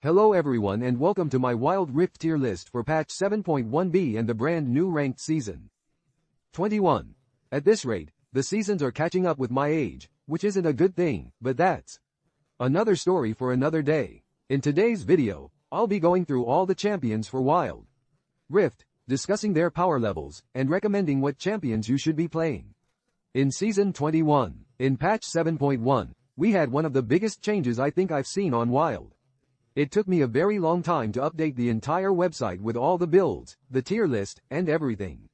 Hello everyone and welcome to my Wild Rift tier list for patch 7.1b and the brand new ranked season 21. At this rate, the seasons are catching up with my age, which isn't a good thing, but that's another story for another day. In today's video, I'll be going through all the champions for Wild Rift, discussing their power levels, and recommending what champions you should be playing. In Season 21, in patch 7.1, we had one of the biggest changes I think I've seen on Wild. It took me a very long time to update the entire website with all the builds, the tier list, and everything.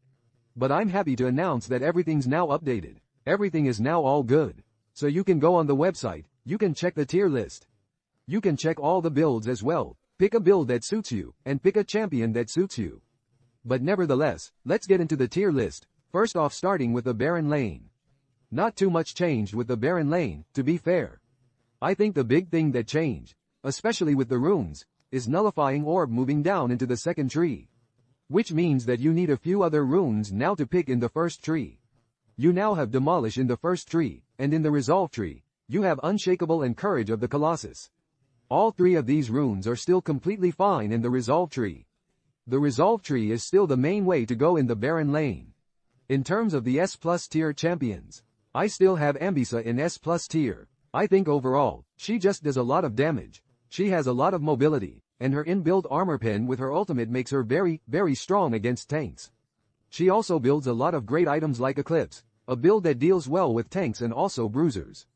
But I'm happy to announce that everything's now updated. Everything is now all good. So you can go on the website, you can check the tier list. You can check all the builds as well, pick a build that suits you, and pick a champion that suits you. But nevertheless, let's get into the tier list, first off starting with the Baron lane. Not too much changed with the Baron lane, to be fair. I think the big thing that changed, especially with the runes, is nullifying orb moving down into the second tree. Which means that you need a few other runes now to pick in the first tree. You now have Demolish in the first tree, and in the Resolve tree, you have Unshakable and Courage of the Colossus. All three of these runes are still completely fine in the Resolve tree. The Resolve tree is still the main way to go in the Baron lane. In terms of the S+ tier champions, I still have Ambisa in S+ tier. I think overall, she just does a lot of damage. She has a lot of mobility, and her inbuilt armor pen with her ultimate makes her very, very strong against tanks. She also builds a lot of great items like Eclipse, a build that deals well with tanks and also bruisers.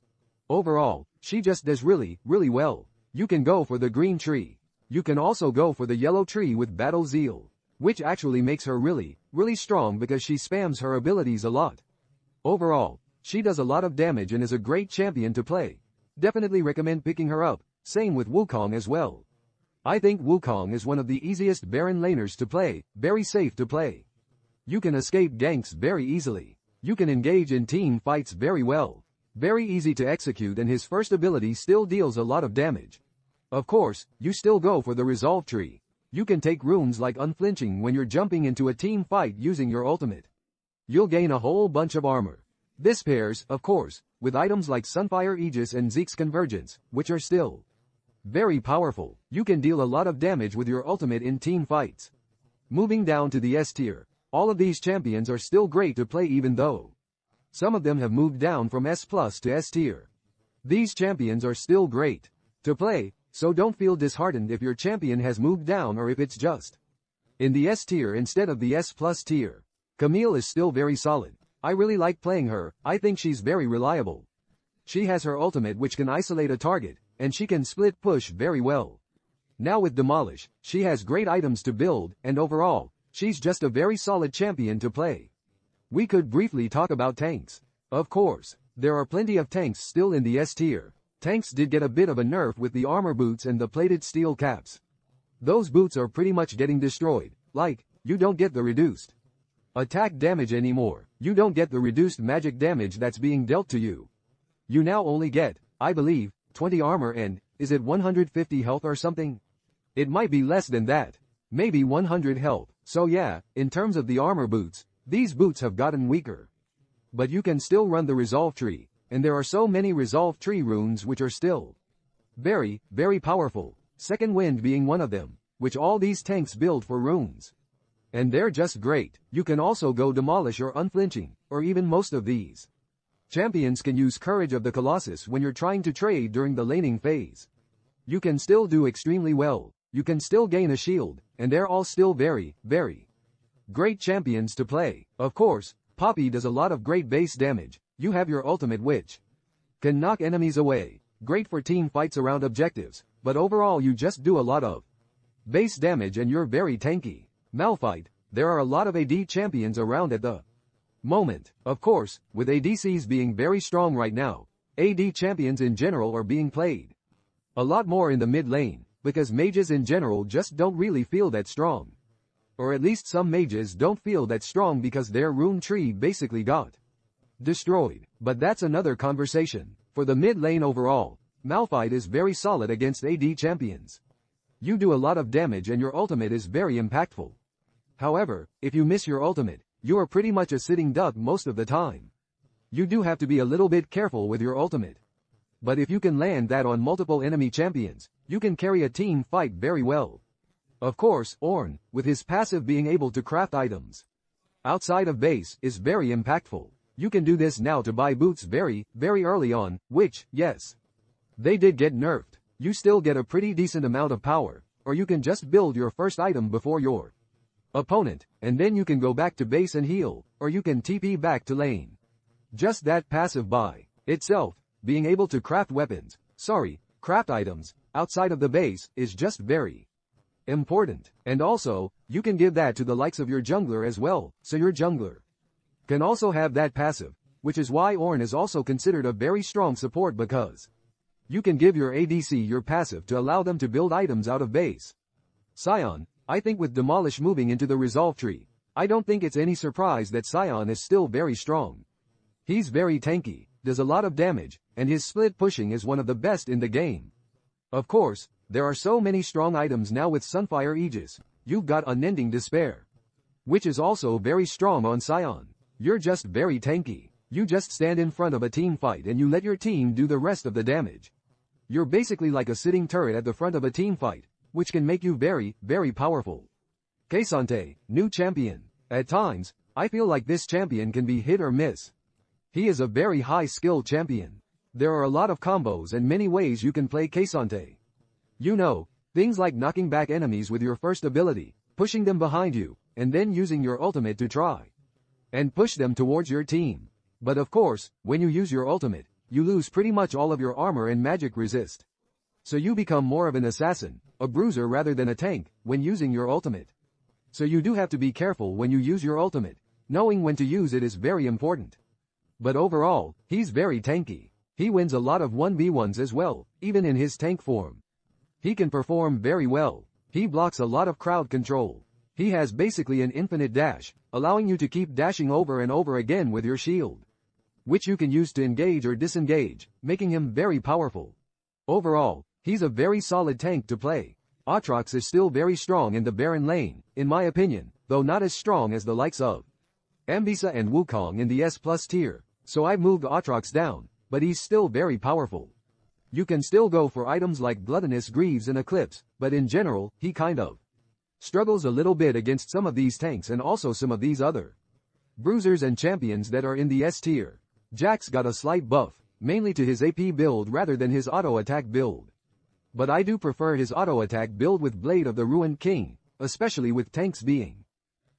Overall, she just does really, really well. You can go for the green tree. You can also go for the yellow tree with Battle Zeal, which actually makes her really, really strong because she spams her abilities a lot. Overall, she does a lot of damage and is a great champion to play. Definitely recommend picking her up. Same with Wukong as well. I think Wukong is one of the easiest Baron laners to play, very safe to play. You can escape ganks very easily. You can engage in team fights very well. Very easy to execute and his first ability still deals a lot of damage. Of course, you still go for the Resolve tree. You can take runes like Unflinching when you're jumping into a team fight using your ultimate. You'll gain a whole bunch of armor. This pairs, of course, with items like Sunfire Aegis and Zeke's Convergence, which are still very powerful. You can deal a lot of damage with your ultimate in team fights. Moving down to the S tier, all of these champions are still great to play even though some of them have moved down from S+ to S tier. These champions are still great to play, so don't feel disheartened if your champion has moved down or if it's just in the S tier instead of the S+ tier. Camille is still very solid. I really like playing her. I think she's very reliable. She has her ultimate which can isolate a target, and she can split push very well. Now with Demolish, she has great items to build, and overall, she's just a very solid champion to play. We could briefly talk about tanks. Of course, there are plenty of tanks still in the S tier. Tanks did get a bit of a nerf with the armor boots and the plated steel caps. Those boots are pretty much getting destroyed, like, you don't get the reduced attack damage anymore. You don't get the reduced magic damage that's being dealt to you. You now only get, I believe, 20 armor and, is it 150 health or something? It might be less than that. Maybe 100 health. So yeah, in terms of the armor boots, these boots have gotten weaker. But you can still run the Resolve tree, and there are so many Resolve tree runes which are still very, very powerful. Second Wind being one of them, which all these tanks build for runes. And they're just great. You can also go Demolish or Unflinching, or even most of these. Champions can use Courage of the Colossus when you're trying to trade during the laning phase. You can still do extremely well. You can still gain a shield, and they're all still very, very great champions to play. Of course, Poppy does a lot of great base damage. You have your ultimate which can knock enemies away. Great for team fights around objectives, but overall you just do a lot of base damage and you're very tanky. Malphite, there are a lot of AD champions around at the moment. Of course, with ADCs being very strong right now, AD champions in general are being played a lot more in the mid lane, because mages in general just don't really feel that strong. Or at least some mages don't feel that strong because their rune tree basically got destroyed. But that's another conversation. For the mid lane overall, Malphite is very solid against AD champions. You do a lot of damage and your ultimate is very impactful. However, if you miss your ultimate, you are pretty much a sitting duck most of the time. You do have to be a little bit careful with your ultimate. But if you can land that on multiple enemy champions, you can carry a team fight very well. Of course, Ornn, with his passive being able to craft items outside of base, is very impactful. You can do this now to buy boots very early on, which, yes, they did get nerfed. You still get a pretty decent amount of power, or you can just build your first item before your opponent, and then you can go back to base and heal, or you can TP back to lane. Just that passive by itself, being able to craft craft items, outside of the base, is just very important. And also, you can give that to the likes of your jungler as well, so your jungler can also have that passive, which is why Ornn is also considered a very strong support, because you can give your ADC your passive to allow them to build items out of base. Sion, I think with Demolish moving into the resolve tree, I don't think it's any surprise that Sion is still very strong. He's very tanky, does a lot of damage, and his split pushing is one of the best in the game. Of course, there are so many strong items now with Sunfire Aegis, you've got Unending Despair, which is also very strong on Sion. You're just very tanky. You just stand in front of a team fight and you let your team do the rest of the damage. You're basically like a sitting turret at the front of a team fight, which can make you very powerful. K'Sante, new champion. At times, I feel like this champion can be hit or miss. He is a very high skill champion. There are a lot of combos and many ways you can play K'Sante. You know, things like knocking back enemies with your first ability, pushing them behind you, and then using your ultimate to try and push them towards your team. But of course, when you use your ultimate, you lose pretty much all of your armor and magic resist. So you become more of an assassin, a bruiser rather than a tank, when using your ultimate. So you do have to be careful when you use your ultimate. Knowing when to use it is very important. But overall, he's very tanky. He wins a lot of 1v1s as well, even in his tank form. He can perform very well. He blocks a lot of crowd control. He has basically an infinite dash, allowing you to keep dashing over and over again with your shield, which you can use to engage or disengage, making him very powerful. Overall, he's a very solid tank to play. Aatrox is still very strong in the Baron lane, in my opinion, though not as strong as the likes of Ambisa and Wukong in the S+ tier, so I've moved Aatrox down, but he's still very powerful. You can still go for items like Gluttonous Greaves and Eclipse, but in general, he kind of struggles a little bit against some of these tanks and also some of these other bruisers and champions that are in the S tier. Jax got a slight buff, mainly to his AP build rather than his auto-attack build. But I do prefer his auto-attack build with Blade of the Ruined King, especially with tanks being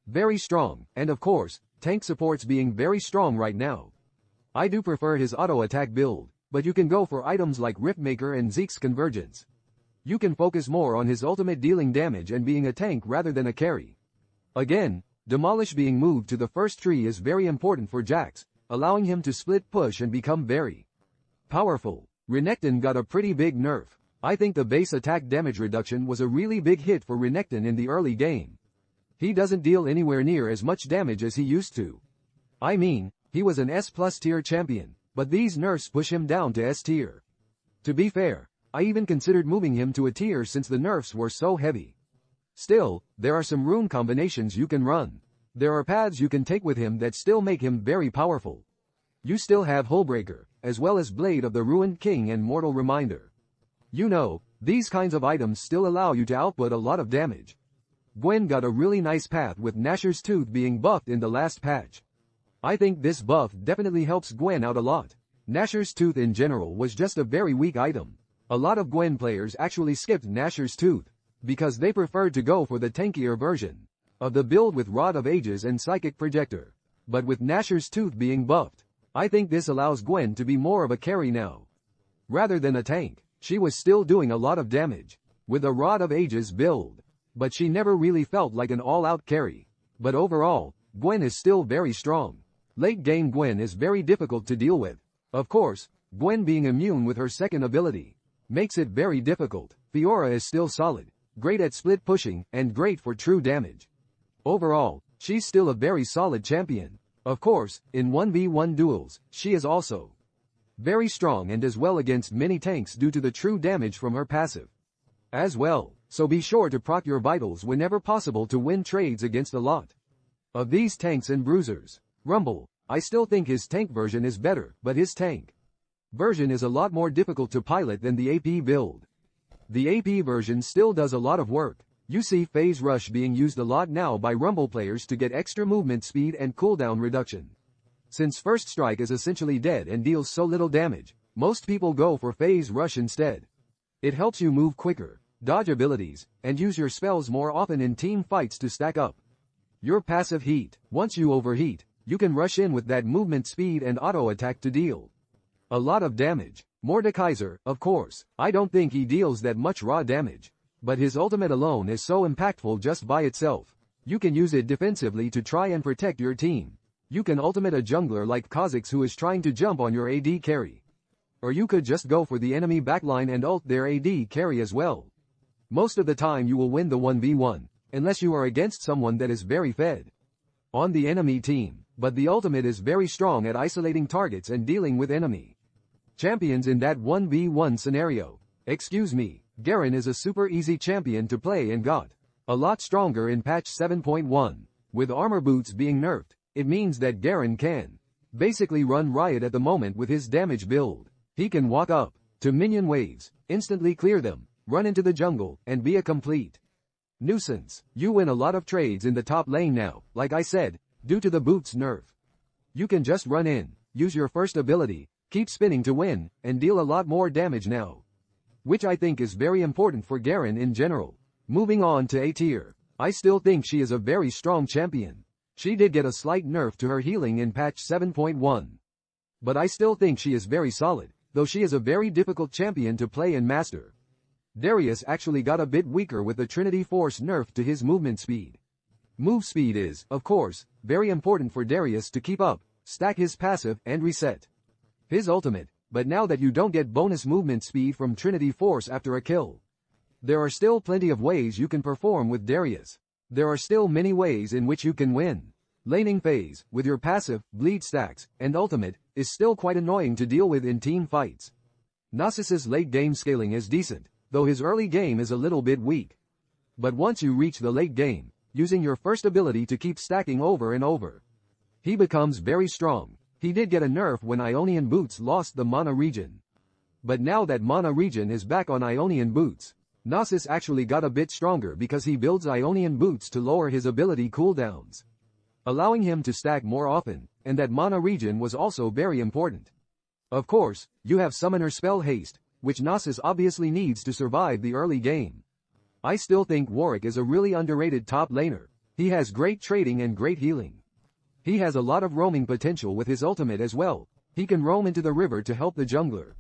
very strong, and of course, tank supports being very strong right now. I do prefer his auto-attack build, but you can go for items like Riftmaker and Zeke's Convergence. You can focus more on his ultimate dealing damage and being a tank rather than a carry. Again, Demolish being moved to the first tree is very important for Jax, allowing him to split push and become very powerful. Renekton got a pretty big nerf. I think the base attack damage reduction was a really big hit for Renekton in the early game. He doesn't deal anywhere near as much damage as he used to. I mean, he was an S+ tier champion, but these nerfs push him down to S tier. To be fair, I even considered moving him to a tier since the nerfs were so heavy. Still, there are some rune combinations you can run. There are paths you can take with him that still make him very powerful. You still have Hullbreaker, as well as Blade of the Ruined King and Mortal Reminder. You know, these kinds of items still allow you to output a lot of damage. Gwen got a really nice path with Nashor's Tooth being buffed in the last patch. I think this buff definitely helps Gwen out a lot. Nashor's Tooth in general was just a very weak item. A lot of Gwen players actually skipped Nashor's Tooth, because they preferred to go for the tankier version of the build with Rod of Ages and Psychic Projector. But with Nashor's Tooth being buffed, I think this allows Gwen to be more of a carry now, rather than a tank. She was still doing a lot of damage with a Rod of Ages build, but she never really felt like an all-out carry. But overall, Gwen is still very strong. Late game Gwen is very difficult to deal with. Of course, Gwen being immune with her second ability makes it very difficult. Fiora is still solid, great at split pushing, and great for true damage. Overall, she's still a very solid champion. Of course, in 1v1 duels, she is also very strong and does well against many tanks due to the true damage from her passive as well. So be sure to proc your vitals whenever possible to win trades against a lot of these tanks and bruisers. Rumble, I still think his tank version is better, but his tank version is a lot more difficult to pilot than the AP build. The AP version still does a lot of work. You see phase rush being used a lot now by Rumble players to get extra movement speed and cooldown reduction. Since first strike is essentially dead and deals so little damage, most people go for phase rush instead. It helps you move quicker, dodge abilities, and use your spells more often in team fights to stack up. Your passive heat. Once you overheat, you can rush in with that movement speed and auto attack to deal a lot of damage. Mordekaiser, of course, I don't think he deals that much raw damage, but his ultimate alone is so impactful just by itself. You can use it defensively to try and protect your team. You can ultimate a jungler like Kha'Zix who is trying to jump on your AD carry. Or you could just go for the enemy backline and ult their AD carry as well. Most of the time you will win the 1v1, unless you are against someone that is very fed on the enemy team, but the ultimate is very strong at isolating targets and dealing with enemy champions in that 1v1 scenario. Excuse me, Garen is a super easy champion to play and got a lot stronger in patch 7.1. With armor boots being nerfed, it means that Garen can basically run riot at the moment with his damage build. He can walk up to minion waves, instantly clear them, run into the jungle, and be a complete nuisance. You win a lot of trades in the top lane now, like I said, due to the boots nerf. You can just run in, use your first ability, keep spinning to win, and deal a lot more damage now, which I think is very important for Garen in general. Moving on to A tier, I still think she is a very strong champion. She did get a slight nerf to her healing in patch 7.1. But I still think she is very solid, though she is a very difficult champion to play and master. Darius actually got a bit weaker with the Trinity Force nerf to his movement speed. Move speed is, of course, very important for Darius to keep up, stack his passive, and reset his ultimate, but now that you don't get bonus movement speed from Trinity Force after a kill, there are still plenty of ways you can perform with Darius. There are still many ways in which you can win. Laning phase, with your passive, bleed stacks, and ultimate, is still quite annoying to deal with in team fights. Nasus's late game scaling is decent, though his early game is a little bit weak. But once you reach the late game, using your first ability to keep stacking over and over, he becomes very strong. He did get a nerf when Ionian Boots lost the mana regen. But now that mana regen is back on Ionian Boots, Nasus actually got a bit stronger because he builds Ionian Boots to lower his ability cooldowns, allowing him to stack more often, and that mana regen was also very important. Of course, you have Summoner Spell Haste, which Nasus obviously needs to survive the early game. I still think Warwick is a really underrated top laner. He has great trading and great healing. He has a lot of roaming potential with his ultimate as well. He can roam into the river to help the jungler.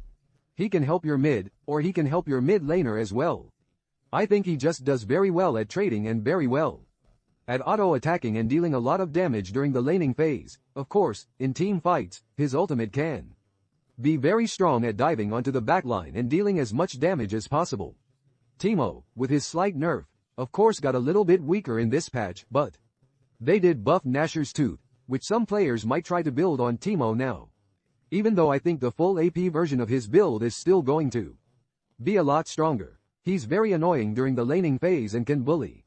He can help your mid, or he can help your mid laner as well. I think he just does very well at trading and very well at auto-attacking and dealing a lot of damage during the laning phase. Of course, in team fights, his ultimate can be very strong at diving onto the backline and dealing as much damage as possible. Teemo, with his slight nerf, of course got a little bit weaker in this patch, but they did buff Nashor's Tooth, which some players might try to build on Teemo now. Even though I think the full AP version of his build is still going to be a lot stronger. He's very annoying during the laning phase and can bully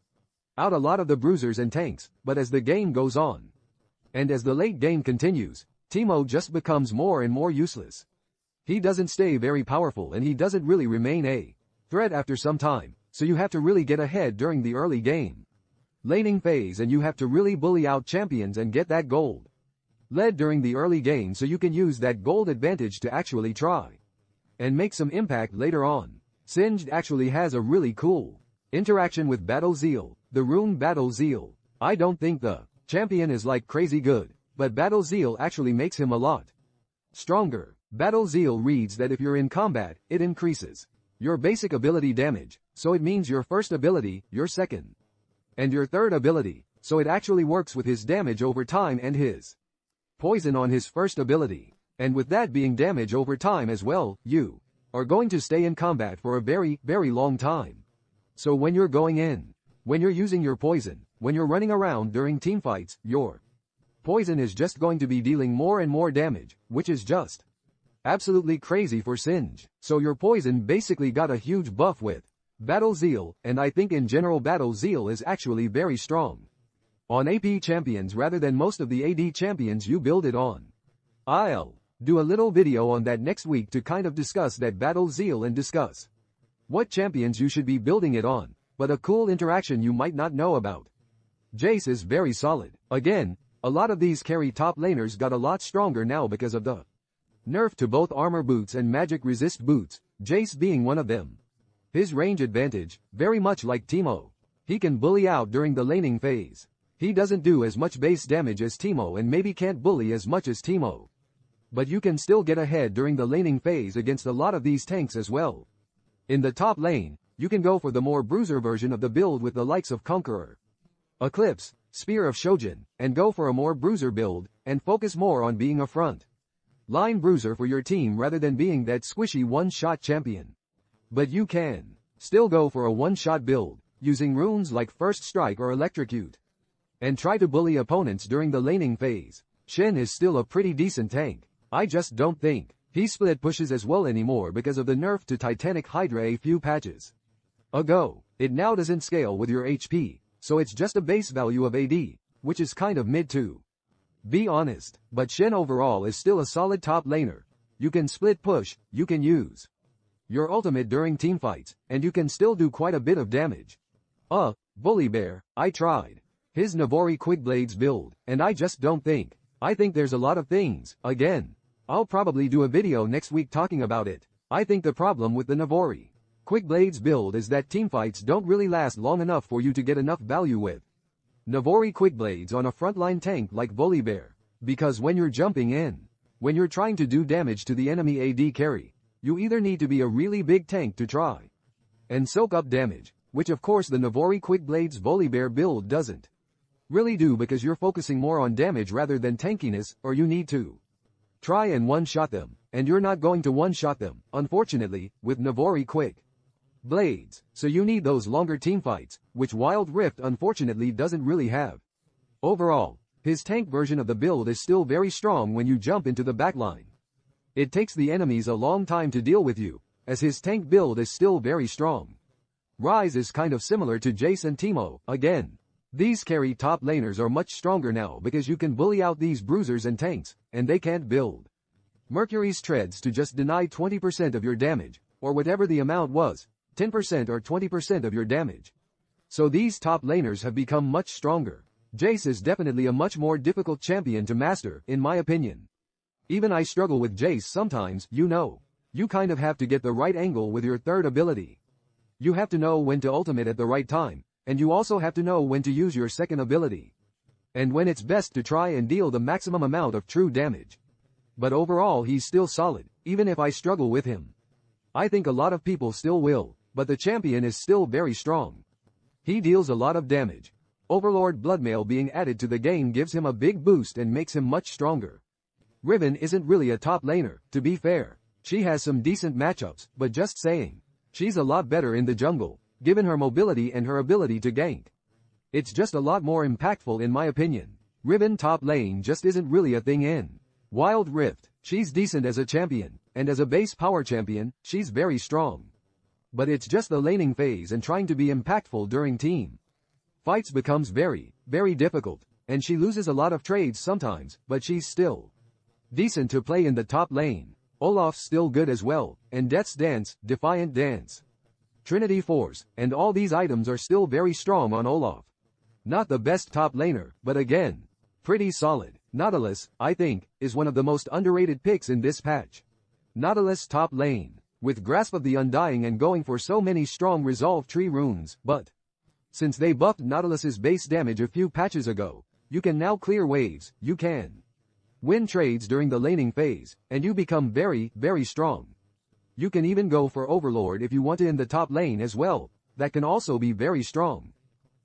out a lot of the bruisers and tanks, but as the game goes on, and as the late game continues, Teemo just becomes more and more useless. He doesn't stay very powerful and he doesn't really remain a threat after some time, so you have to really get ahead during the early game laning phase and you have to really bully out champions and get that gold lead during the early game so you can use that gold advantage to actually try and make some impact later on. Singed actually has a really cool interaction with Battle Zeal, the rune Battle Zeal. I don't think the champion is like crazy good, but Battle Zeal actually makes him a lot stronger. Battle Zeal reads that if you're in combat, it increases your basic ability damage, so it means your first ability, your second, and your third ability, so it actually works with his damage over time and his poison on his first ability. And with that being damage over time as well, you are going to stay in combat for a very, very long time. So when you're going in, when you're using your poison, when you're running around during teamfights, your poison is just going to be dealing more and more damage, which is just absolutely crazy for Singed. So your poison basically got a huge buff with Battle Zeal, and I think in general Battle Zeal is actually very strong on AP champions rather than most of the AD champions you build it on. Do a little video on that next week to kind of discuss that battle zeal and discuss what champions you should be building it on, but a cool interaction you might not know about. Jace is very solid. Again, a lot of these carry top laners got a lot stronger now because of the nerf to both armor boots and magic resist boots, Jace being one of them. His range advantage, very much like Teemo. He can bully out during the laning phase. He doesn't do as much base damage as Teemo and maybe can't bully as much as Teemo. But you can still get ahead during the laning phase against a lot of these tanks as well. In the top lane, you can go for the more bruiser version of the build with the likes of Conqueror, Eclipse, Spear of Shojin, and go for a more bruiser build, and focus more on being a front line bruiser for your team rather than being that squishy one-shot champion. But you can still go for a one-shot build, using runes like First Strike or Electrocute, and try to bully opponents during the laning phase. Shen is still a pretty decent tank. I just don't think he split pushes as well anymore because of the nerf to Titanic Hydra a few patches ago. It now doesn't scale with your HP, so it's just a base value of AD, which is kind of mid to be honest. But Shen overall is still a solid top laner. You can split push, you can use your ultimate during teamfights, and you can still do quite a bit of damage. Bully Bear, I tried his Navori Quickblades build, and I just don't think. I think there's a lot of things. Again, I'll probably do a video next week talking about it. I think the problem with the Navori Quickblades build is that teamfights don't really last long enough for you to get enough value with Navori Quickblades on a frontline tank like Volibear. Because when you're jumping in, when you're trying to do damage to the enemy AD carry, you either need to be a really big tank to try and soak up damage, which of course the Navori Quickblades Volibear build doesn't really do because you're focusing more on damage rather than tankiness, or you need to try and one-shot them, and you're not going to one-shot them, unfortunately, with Navori Quick Blades, so you need those longer teamfights, which Wild Rift unfortunately doesn't really have. Overall, his tank version of the build is still very strong when you jump into the backline. It takes the enemies a long time to deal with you, as his tank build is still very strong. Ryze is kind of similar to Jace and Teemo. Again, these carry top laners are much stronger now because you can bully out these bruisers and tanks, and they can't build Mercury's treads to just deny 20% of your damage, or whatever the amount was, 10% or 20% of your damage. So these top laners have become much stronger. Jace is definitely a much more difficult champion to master, in my opinion. Even I struggle with Jace sometimes, you know. You kind of have to get the right angle with your third ability. You have to know when to ultimate at the right time, and you also have to know when to use your second ability, and when it's best to try and deal the maximum amount of true damage. But overall he's still solid, even if I struggle with him. I think a lot of people still will, but the champion is still very strong. He deals a lot of damage. Overlord Bloodmail being added to the game gives him a big boost and makes him much stronger. Riven isn't really a top laner, to be fair. She has some decent matchups, but just saying. She's a lot better in the jungle, given her mobility and her ability to gank. It's just a lot more impactful in my opinion. Riven top lane just isn't really a thing in Wild Rift. She's decent as a champion, and as a base power champion, she's very strong. But it's just the laning phase and trying to be impactful during team fights becomes very, very difficult, and she loses a lot of trades sometimes, but she's still decent to play in the top lane. Olaf's still good as well, and Death's Dance, Defiant Dance, Trinity Force, and all these items are still very strong on Olaf. Not the best top laner, but again, pretty solid. Nautilus, I think, is one of the most underrated picks in this patch. Nautilus top lane, with Grasp of the Undying and going for so many strong Resolve Tree runes, but since they buffed Nautilus's base damage a few patches ago, you can now clear waves, you can win trades during the laning phase, and you become very, very strong. You can even go for Overlord if you want to in the top lane as well, that can also be very strong.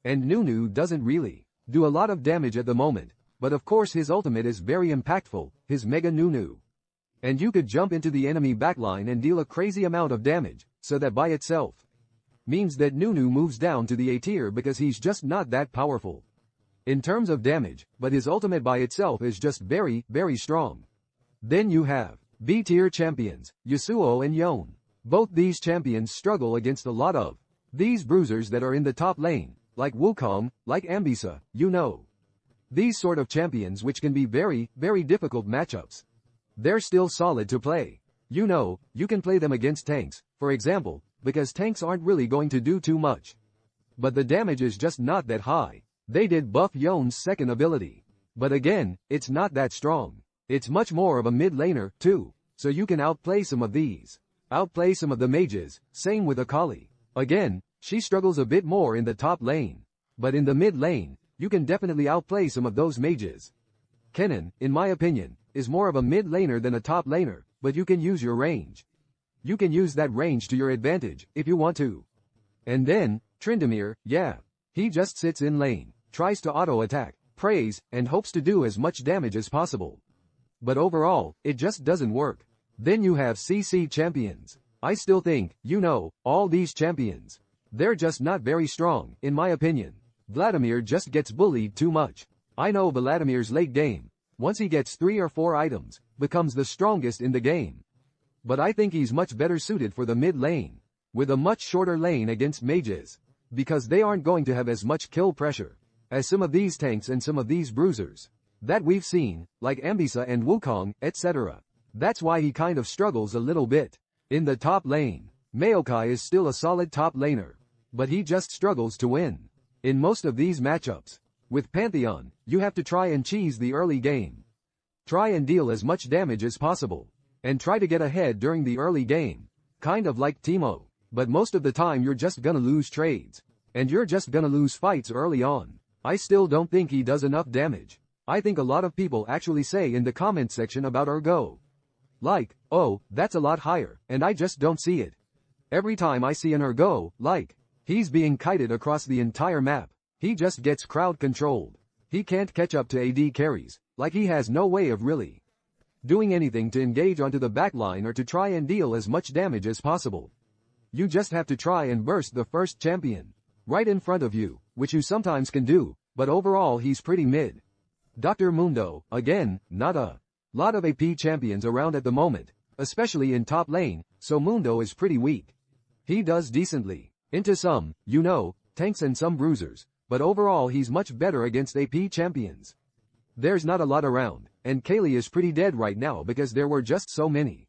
And Nunu doesn't really do a lot of damage at the moment, but of course his ultimate is very impactful, his Mega Nunu. And you could jump into the enemy backline and deal a crazy amount of damage, so that by itself means that Nunu moves down to the A tier because he's just not that powerful in terms of damage, but his ultimate by itself is just very, very strong. Then you have B tier champions, Yasuo and Yone. Both these champions struggle against a lot of these bruisers that are in the top lane, like Wukong, like Ambisa, you know. These sort of champions which can be very, very difficult matchups. they're still solid to play. You know, you can play them against tanks, for example, because tanks aren't really going to do too much. But the damage is just not that high. They did buff Yon's second ability. But again, it's not that strong. It's much more of a mid laner, too. So you can outplay some of these. Outplay some of the mages, same with Akali. Again, she struggles a bit more in the top lane. But in the mid lane, you can definitely outplay some of those mages. Kennen, in my opinion, is more of a mid laner than a top laner, but you can use your range. You can use that range to your advantage, if you want to. And then, Tryndamere, yeah. He just sits in lane, tries to auto-attack, prays, and hopes to do as much damage as possible. But overall, it just doesn't work. Then you have CC champions. I still think, you know, all these champions. They're just not very strong, in my opinion. Vladimir just gets bullied too much. I know Vladimir's late game, once he gets 3 or 4 items, becomes the strongest in the game. But I think he's much better suited for the mid lane, with a much shorter lane against mages, because they aren't going to have as much kill pressure as some of these tanks and some of these bruisers that we've seen, like Ambisa and Wukong, etc. That's why he kind of struggles a little bit. In the top lane, Maokai is still a solid top laner, but he just struggles to win. In most of these matchups, with Pantheon, you have to try and cheese the early game. Try and deal as much damage as possible, and try to get ahead during the early game, kind of like Teemo. But most of the time you're just gonna lose trades, and you're just gonna lose fights early on. I still don't think he does enough damage. I think a lot of people actually say in the comment section about Urgo, like, oh, that's a lot higher, and I just don't see it. Every time I see an Urgo, like, he's being kited across the entire map. He just gets crowd controlled. He can't catch up to AD carries, like he has no way of really doing anything to engage onto the backline or to try and deal as much damage as possible. You just have to try and burst the first champion right in front of you, which you sometimes can do, but overall he's pretty mid. Dr. Mundo, again, not a lot of AP champions around at the moment, especially in top lane, so Mundo is pretty weak. He does decently into some, you know, tanks and some bruisers, but overall he's much better against AP champions. There's not a lot around, and Kaylee is pretty dead right now because there were just so many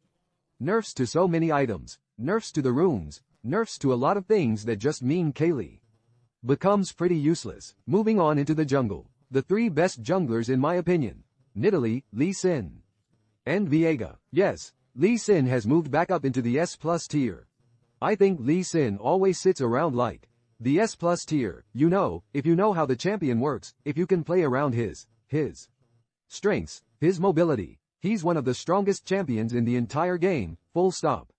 nerfs to so many items, nerfs to the runes, nerfs to a lot of things that just mean Kaylee becomes pretty useless. Moving on into the jungle, the 3 best junglers in my opinion: Nidalee, Lee Sin, and Viega. Yes, Lee Sin has moved back up into the S+ tier. I think Lee Sin always sits around like the S+ tier, you know, if you know how the champion works, if you can play around his strengths, his mobility. He's one of the strongest champions in the entire game, full stop.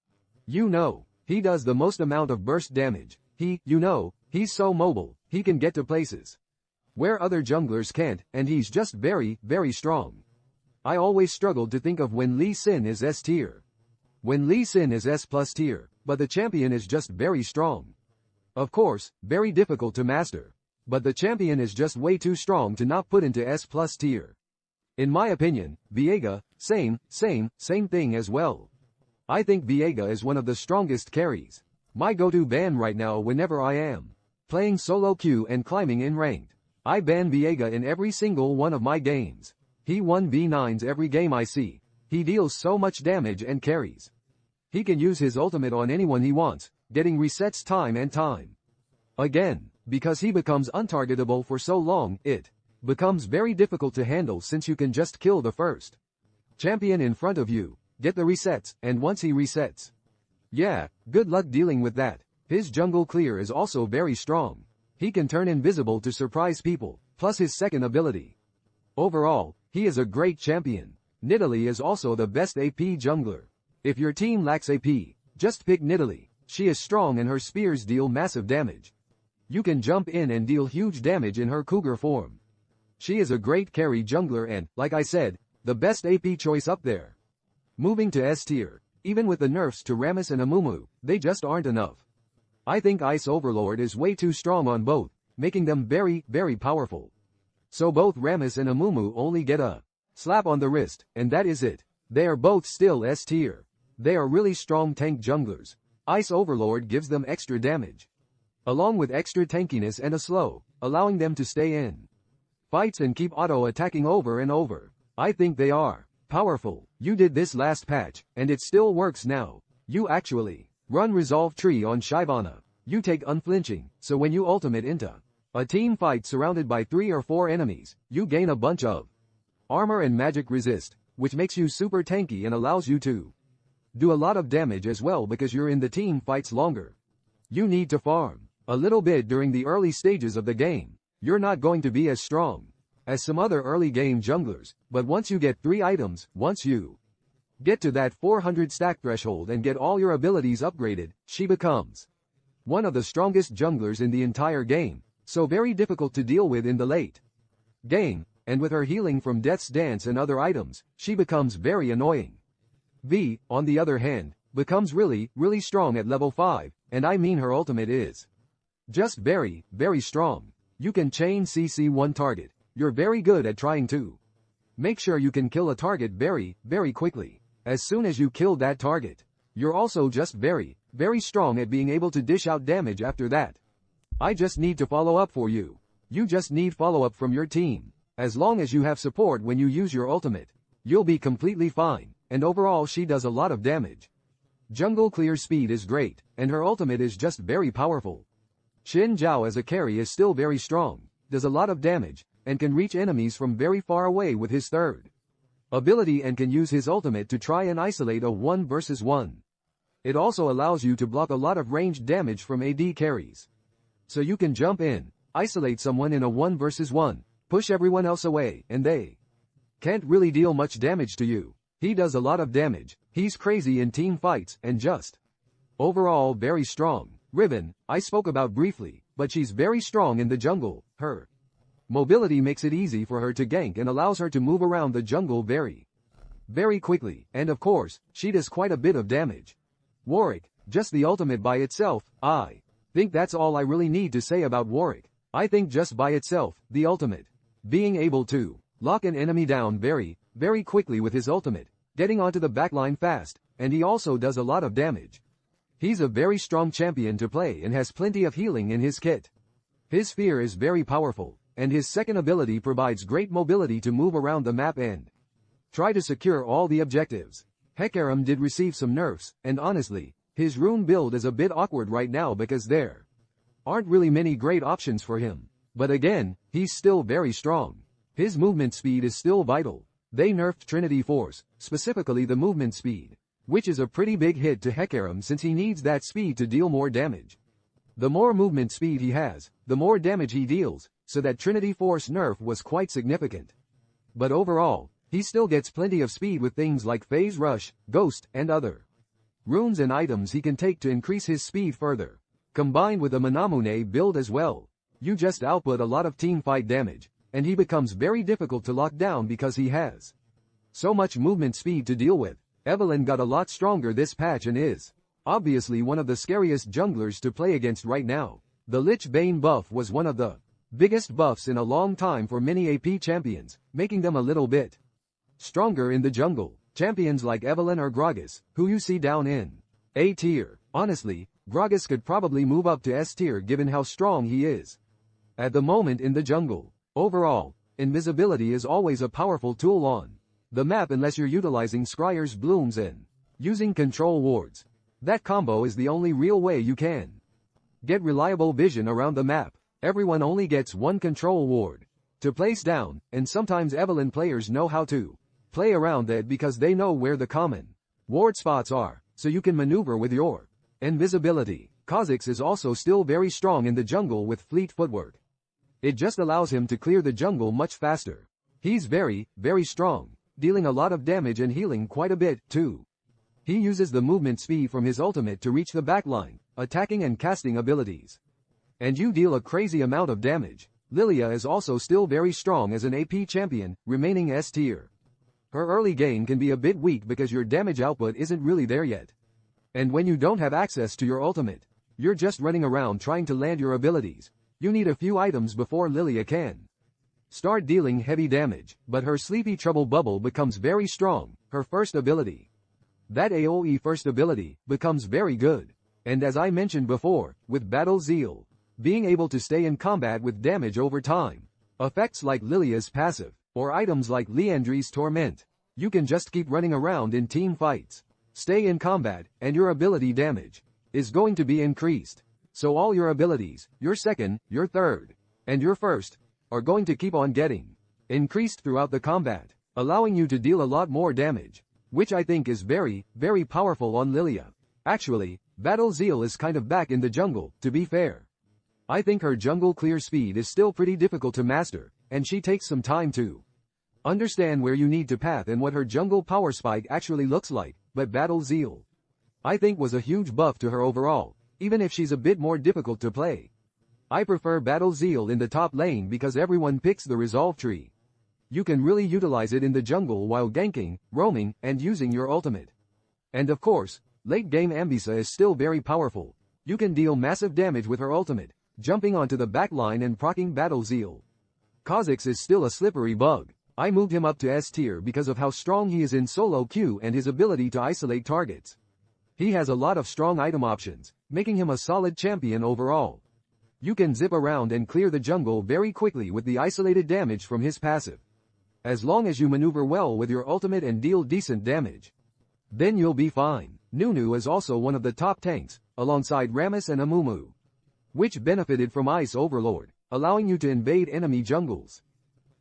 You know, he does the most amount of burst damage. You know, he's so mobile, he can get to places where other junglers can't, and he's just very, very strong. I always struggled to think of when Lee Sin is S tier. When Lee Sin is S+ tier, but the champion is just very strong. Of course, very difficult to master, but the champion is just way too strong to not put into S+ tier. In my opinion, Viega, same thing as well. I think Viega is one of the strongest carries. My go-to ban right now whenever I am playing solo queue and climbing in ranked. I ban Viega in every single one of my games. He 1v9s every game I see. He deals so much damage and carries. He can use his ultimate on anyone he wants, getting resets time and time again. Because he becomes untargetable for so long, it becomes very difficult to handle since you can just kill the first champion in front of you, get the resets, and once he resets, yeah, good luck dealing with that. His jungle clear is also very strong. He can turn invisible to surprise people, plus his second ability. Overall, he is a great champion. Nidalee is also the best AP jungler. If your team lacks AP, just pick Nidalee. She is strong and her spears deal massive damage. You can jump in and deal huge damage in her cougar form. She is a great carry jungler and, like I said, the best AP choice up there. Moving to S tier, even with the nerfs to Rammus and Amumu, they just aren't enough. I think Ice Overlord is way too strong on both, making them very, very powerful. So both Rammus and Amumu only get a slap on the wrist, and that is it. They are both still S tier. They are really strong tank junglers. Ice Overlord gives them extra damage, along with extra tankiness and a slow, allowing them to stay in fights and keep auto-attacking over and over. I think they are Powerful. You did this last patch, and it still works now. You actually run Resolve Tree on Shyvana. You take unflinching, so when you ultimate into a team fight surrounded by 3 or 4 enemies, you gain a bunch of armor and magic resist, which makes you super tanky and allows you to do a lot of damage as well because you're in the team fights longer. You need to farm a little bit during the early stages of the game. You're not going to be as strong as some other early game junglers, but once you get 3 items, once you get to that 400 stack threshold and get all your abilities upgraded, she becomes one of the strongest junglers in the entire game, so very difficult to deal with in the late game, and with her healing from Death's Dance and other items, she becomes very annoying. V, on the other hand, becomes really, really strong at level 5, and I mean her ultimate is just very, very strong. You can chain CC one target. You're very good at trying to make sure you can kill a target very, very quickly. As soon as you kill that target, you're also just very, very strong at being able to dish out damage after that. I just need to follow up for you. You just need follow-up from your team. As long as you have support when you use your ultimate, you'll be completely fine, and overall she does a lot of damage. Jungle clear speed is great, and her ultimate is just very powerful. Xin Zhao as a carry is still very strong, does a lot of damage, and can reach enemies from very far away with his third ability and can use his ultimate to try and isolate a 1 versus 1. It also allows you to block a lot of ranged damage from AD carries. So you can jump in, isolate someone in a 1 versus 1, push everyone else away, and they can't really deal much damage to you. He does a lot of damage, he's crazy in team fights, and just overall very strong. Riven, I spoke about briefly, but she's very strong in the jungle. Her mobility makes it easy for her to gank and allows her to move around the jungle very, very quickly, and of course, she does quite a bit of damage. Warwick, just the ultimate by itself, I think that's all I really need to say about Warwick. I think just by itself, the ultimate, being able to lock an enemy down very, very quickly with his ultimate, getting onto the backline fast, and he also does a lot of damage. He's a very strong champion to play and has plenty of healing in his kit. His fear is very powerful, and his second ability provides great mobility to move around the map and try to secure all the objectives. Hecarim did receive some nerfs, and honestly, his rune build is a bit awkward right now because there aren't really many great options for him. But again, he's still very strong. His movement speed is still vital. They nerfed Trinity Force, specifically the movement speed, which is a pretty big hit to Hecarim since he needs that speed to deal more damage. The more movement speed he has, the more damage he deals, so that Trinity Force nerf was quite significant. But overall, he still gets plenty of speed with things like Phase Rush, Ghost, and other runes and items he can take to increase his speed further. Combined with the Manamune build as well, you just output a lot of teamfight damage, and he becomes very difficult to lock down because he has so much movement speed to deal with. Evelynn got a lot stronger this patch and is obviously one of the scariest junglers to play against right now. The Lich Bane buff was one of the biggest buffs in a long time for many AP champions, making them a little bit stronger in the jungle. Champions like Evelynn or Gragas, who you see down in A tier. Honestly, Gragas could probably move up to S tier given how strong he is at the moment in the jungle. Overall, invisibility is always a powerful tool on the map unless you're utilizing Scryer's blooms and using control wards. That combo is the only real way you can get reliable vision around the map. Everyone only gets one control ward to place down, and sometimes Evelynn players know how to play around that because they know where the common ward spots are, so you can maneuver with your invisibility. Kha'Zix is also still very strong in the jungle with fleet footwork. It just allows him to clear the jungle much faster. He's very, very strong, dealing a lot of damage and healing quite a bit, too. He uses the movement speed from his ultimate to reach the backline, attacking and casting abilities. And you deal a crazy amount of damage. Lilia is also still very strong as an AP champion, remaining S tier. Her early game can be a bit weak because your damage output isn't really there yet. And when you don't have access to your ultimate, you're just running around trying to land your abilities. You need a few items before Lilia can start dealing heavy damage, but her Sleepy Trouble Bubble becomes very strong, her first ability. That AoE first ability becomes very good. And as I mentioned before, with Battle Zeal, being able to stay in combat with damage over time, effects like Lilia's passive, or items like Liandry's Torment, You can just keep running around in team fights. Stay in combat, and your ability damage is going to be increased. So all your abilities, your second, your third, and your first, are going to keep on getting increased throughout the combat, allowing you to deal a lot more damage, which I think is very, very powerful on Lilia. Actually, Battle Zeal is kind of back in the jungle, to be fair. I think her jungle clear speed is still pretty difficult to master, and she takes some time to understand where you need to path and what her jungle power spike actually looks like, but Battle Zeal, I think, was a huge buff to her overall, even if she's a bit more difficult to play. I prefer Battle Zeal in the top lane because everyone picks the resolve tree. You can really utilize it in the jungle while ganking, roaming, and using your ultimate. And of course, late game Ambisa is still very powerful. You can deal massive damage with her ultimate, jumping onto the backline and proccing Battle Zeal. Kha'Zix is still a slippery bug. I moved him up to S tier because of how strong he is in solo queue and his ability to isolate targets. He has a lot of strong item options, making him a solid champion overall. You can zip around and clear the jungle very quickly with the isolated damage from his passive. As long as you maneuver well with your ultimate and deal decent damage, then you'll be fine. Nunu is also one of the top tanks, alongside Rammus and Amumu, which benefited from Ice Overlord, allowing you to invade enemy jungles.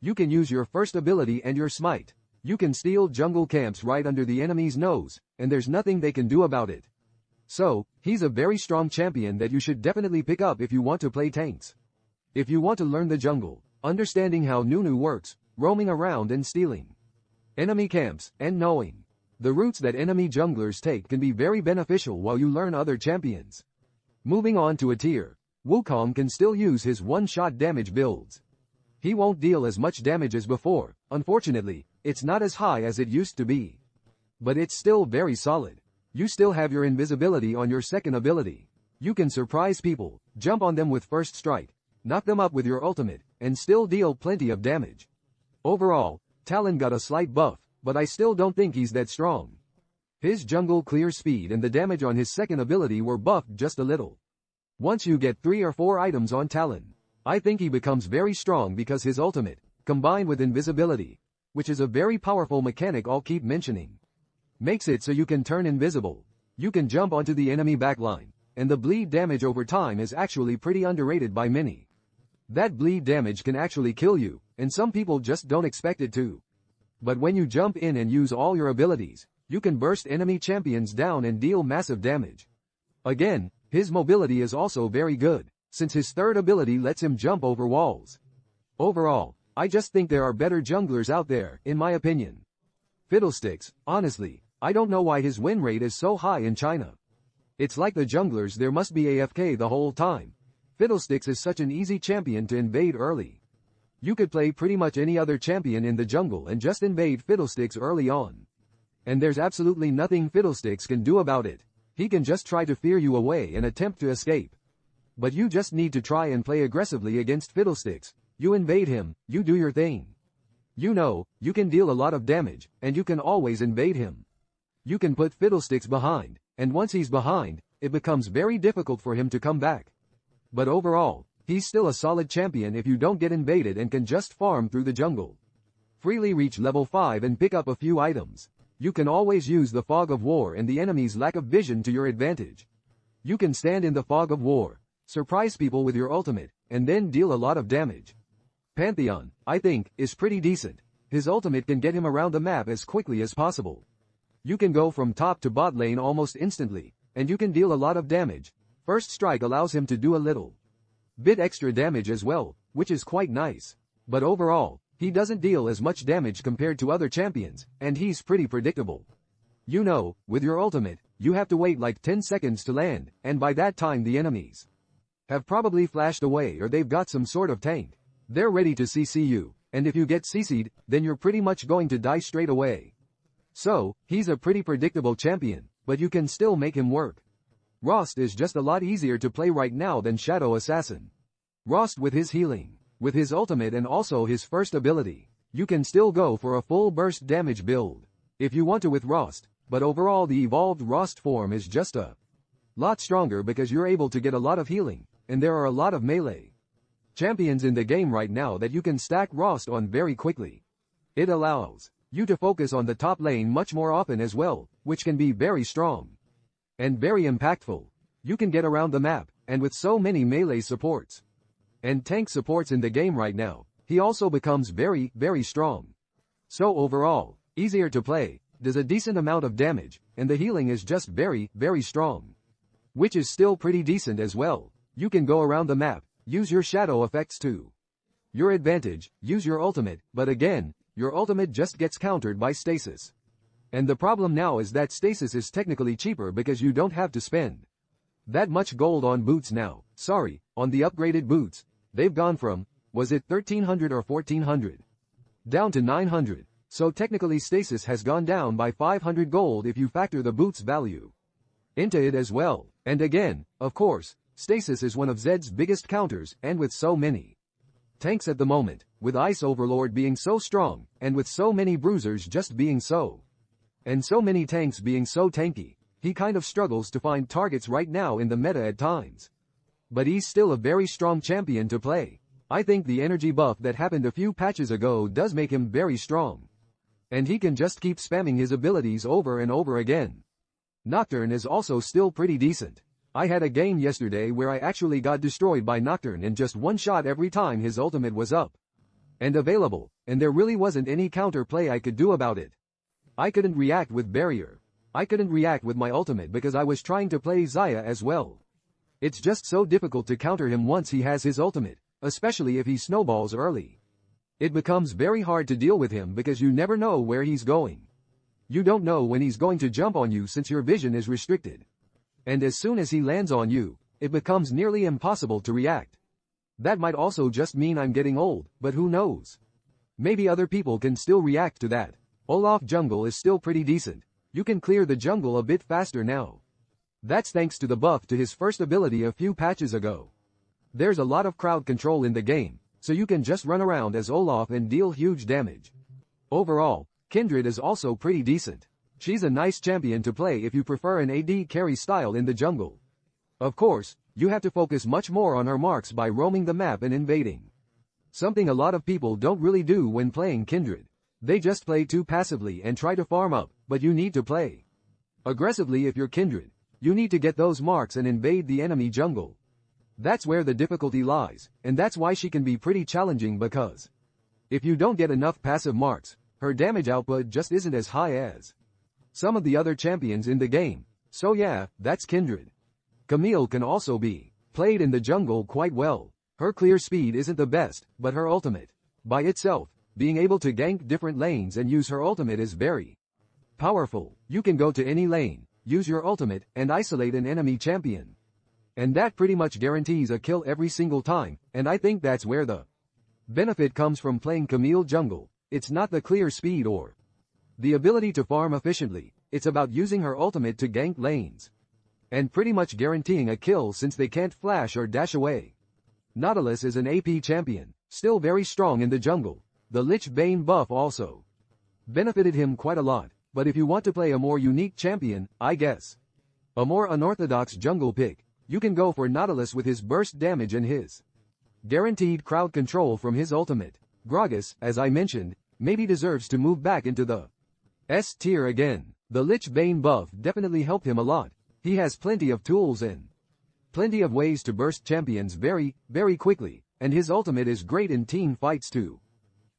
You can use your first ability and your smite. You can steal jungle camps right under the enemy's nose, and there's nothing they can do about it. So, he's a very strong champion that you should definitely pick up if you want to play tanks. If you want to learn the jungle, understanding how Nunu works, roaming around and stealing enemy camps, and knowing the routes that enemy junglers take can be very beneficial while you learn other champions. Moving on to a tier, Wukong can still use his one-shot damage builds. He won't deal as much damage as before, unfortunately, it's not as high as it used to be. But it's still very solid. You still have your invisibility on your second ability. You can surprise people, jump on them with first strike, knock them up with your ultimate, and still deal plenty of damage. Overall, Talon got a slight buff, but I still don't think he's that strong. His jungle clear speed and the damage on his second ability were buffed just a little. Once you get 3 or 4 items on Talon, I think he becomes very strong because his ultimate, combined with invisibility, which is a very powerful mechanic I'll keep mentioning, makes it so you can turn invisible. You can jump onto the enemy backline, and the bleed damage over time is actually pretty underrated by many. That bleed damage can actually kill you, and some people just don't expect it to. But when you jump in and use all your abilities, you can burst enemy champions down and deal massive damage. Again, his mobility is also very good, since his third ability lets him jump over walls. Overall, I just think there are better junglers out there, in my opinion. Fiddlesticks, honestly, I don't know why his win rate is so high in China. It's like the junglers there must be AFK the whole time. Fiddlesticks is such an easy champion to invade early. You could play pretty much any other champion in the jungle and just invade Fiddlesticks early on. And there's absolutely nothing Fiddlesticks can do about it. He can just try to fear you away and attempt to escape. But you just need to try and play aggressively against Fiddlesticks. You invade him, you do your thing. You know, you can deal a lot of damage, and you can always invade him. You can put Fiddlesticks behind, and once he's behind, it becomes very difficult for him to come back. But overall, he's still a solid champion if you don't get invaded and can just farm through the jungle. Freely reach level 5 and pick up a few items. You can always use the fog of war and the enemy's lack of vision to your advantage. You can stand in the fog of war, surprise people with your ultimate, and then deal a lot of damage. Pantheon, I think, is pretty decent. His ultimate can get him around the map as quickly as possible. You can go from top to bot lane almost instantly, and you can deal a lot of damage. First strike allows him to do a little bit extra damage as well, which is quite nice. But overall, he doesn't deal as much damage compared to other champions, and he's pretty predictable. You know, with your ultimate, you have to wait like 10 seconds to land, and by that time the enemies have probably flashed away or they've got some sort of tank. They're ready to CC you, and if you get CC'd, then you're pretty much going to die straight away. So, he's a pretty predictable champion, but you can still make him work. Rost is just a lot easier to play right now than Shadow Assassin. Rost with his healing, with his ultimate and also his first ability, you can still go for a full burst damage build if you want to with Rost, but overall the evolved Rost form is just a lot stronger because you're able to get a lot of healing, and there are a lot of melee champions in the game right now that you can stack Rost on very quickly. It allows you to focus on the top lane much more often as well, which can be very strong and very impactful. You can get around the map, and with so many melee supports and tank supports in the game right now, he also becomes very, very strong. So overall, easier to play, does a decent amount of damage, and the healing is just very, very strong. Which is still pretty decent as well. You can go around the map, use your shadow effects to your advantage, use your ultimate, but again, your ultimate just gets countered by stasis. And the problem now is that stasis is technically cheaper because you don't have to spend that much gold on boots now. Sorry, on the upgraded boots. They've gone from, was it 1300 or 1400? Down to 900. So technically stasis has gone down by 500 gold if you factor the boots value into it as well. And again, of course, stasis is one of Zed's biggest counters, and with so many tanks at the moment, with Ice Overlord being so strong, and with so many bruisers just being so, and so many tanks being so tanky, he kind of struggles to find targets right now in the meta at times. But he's still a very strong champion to play. I think the energy buff that happened a few patches ago does make him very strong. And he can just keep spamming his abilities over and over again. Nocturne is also still pretty decent. I had a game yesterday where I actually got destroyed by Nocturne in just one shot every time his ultimate was up and available, and there really wasn't any counter play I could do about it. I couldn't react with barrier. I couldn't react with my ultimate because I was trying to play Xayah as well. It's just so difficult to counter him once he has his ultimate, especially if he snowballs early. It becomes very hard to deal with him because you never know where he's going. You don't know when he's going to jump on you since your vision is restricted. And as soon as he lands on you, it becomes nearly impossible to react. That might also just mean I'm getting old, but who knows? Maybe other people can still react to that. Olaf jungle is still pretty decent. You can clear the jungle a bit faster now. That's thanks to the buff to his first ability a few patches ago. There's a lot of crowd control in the game, so you can just run around as Olaf and deal huge damage. Overall, Kindred is also pretty decent. She's a nice champion to play if you prefer an AD carry style in the jungle. Of course, you have to focus much more on her marks by roaming the map and invading. Something a lot of people don't really do when playing Kindred. They just play too passively and try to farm up, but you need to play aggressively if you're Kindred. You need to get those marks and invade the enemy jungle. That's where the difficulty lies, and that's why she can be pretty challenging because if you don't get enough passive marks, her damage output just isn't as high as some of the other champions in the game. So yeah, that's Kindred. Camille can also be played in the jungle quite well. Her clear speed isn't the best, but her ultimate, by itself, being able to gank different lanes and use her ultimate is very powerful. You can go to any lane, use your ultimate, and isolate an enemy champion. And that pretty much guarantees a kill every single time, and I think that's where the benefit comes from playing Camille jungle. It's not the clear speed or the ability to farm efficiently, it's about using her ultimate to gank lanes. And pretty much guaranteeing a kill since they can't flash or dash away. Nautilus is an AP champion, still very strong in the jungle. The Lich Bane buff also benefited him quite a lot, but if you want to play a more unique champion, I guess a more unorthodox jungle pick, you can go for Nautilus with his burst damage and his guaranteed crowd control from his ultimate. Gragas, as I mentioned, maybe deserves to move back into the S tier again. The Lich Bane buff definitely helped him a lot. He has plenty of tools and plenty of ways to burst champions very, very quickly, and his ultimate is great in team fights too.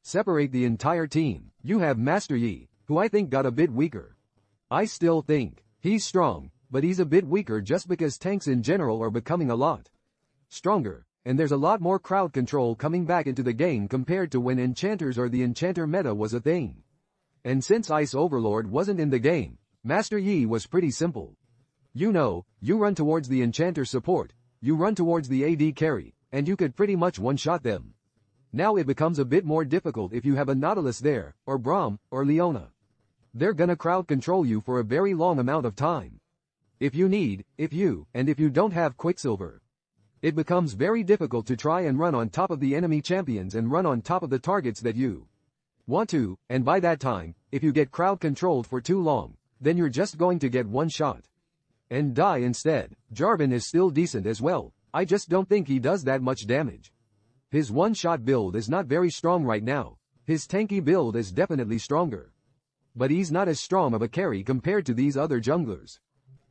Separate the entire team. You have Master Yi, who I think got a bit weaker. I still think he's strong, but he's a bit weaker just because tanks in general are becoming a lot stronger, and there's a lot more crowd control coming back into the game compared to when enchanters or the enchanter meta was a thing. And since Ice Overlord wasn't in the game, Master Yi was pretty simple. You know, you run towards the enchanter support, you run towards the AD carry, and you could pretty much one-shot them. Now it becomes a bit more difficult if you have a Nautilus there, or Braum, or Leona. They're gonna crowd control you for a very long amount of time. If you don't have Quicksilver, it becomes very difficult to try and run on top of the enemy champions and run on top of the targets that you want to, and by that time, if you get crowd controlled for too long, then you're just going to get one shot and die instead. Jarvan is still decent as well, I just don't think he does that much damage. His one-shot build is not very strong right now. His tanky build is definitely stronger. but he's not as strong of a carry compared to these other junglers.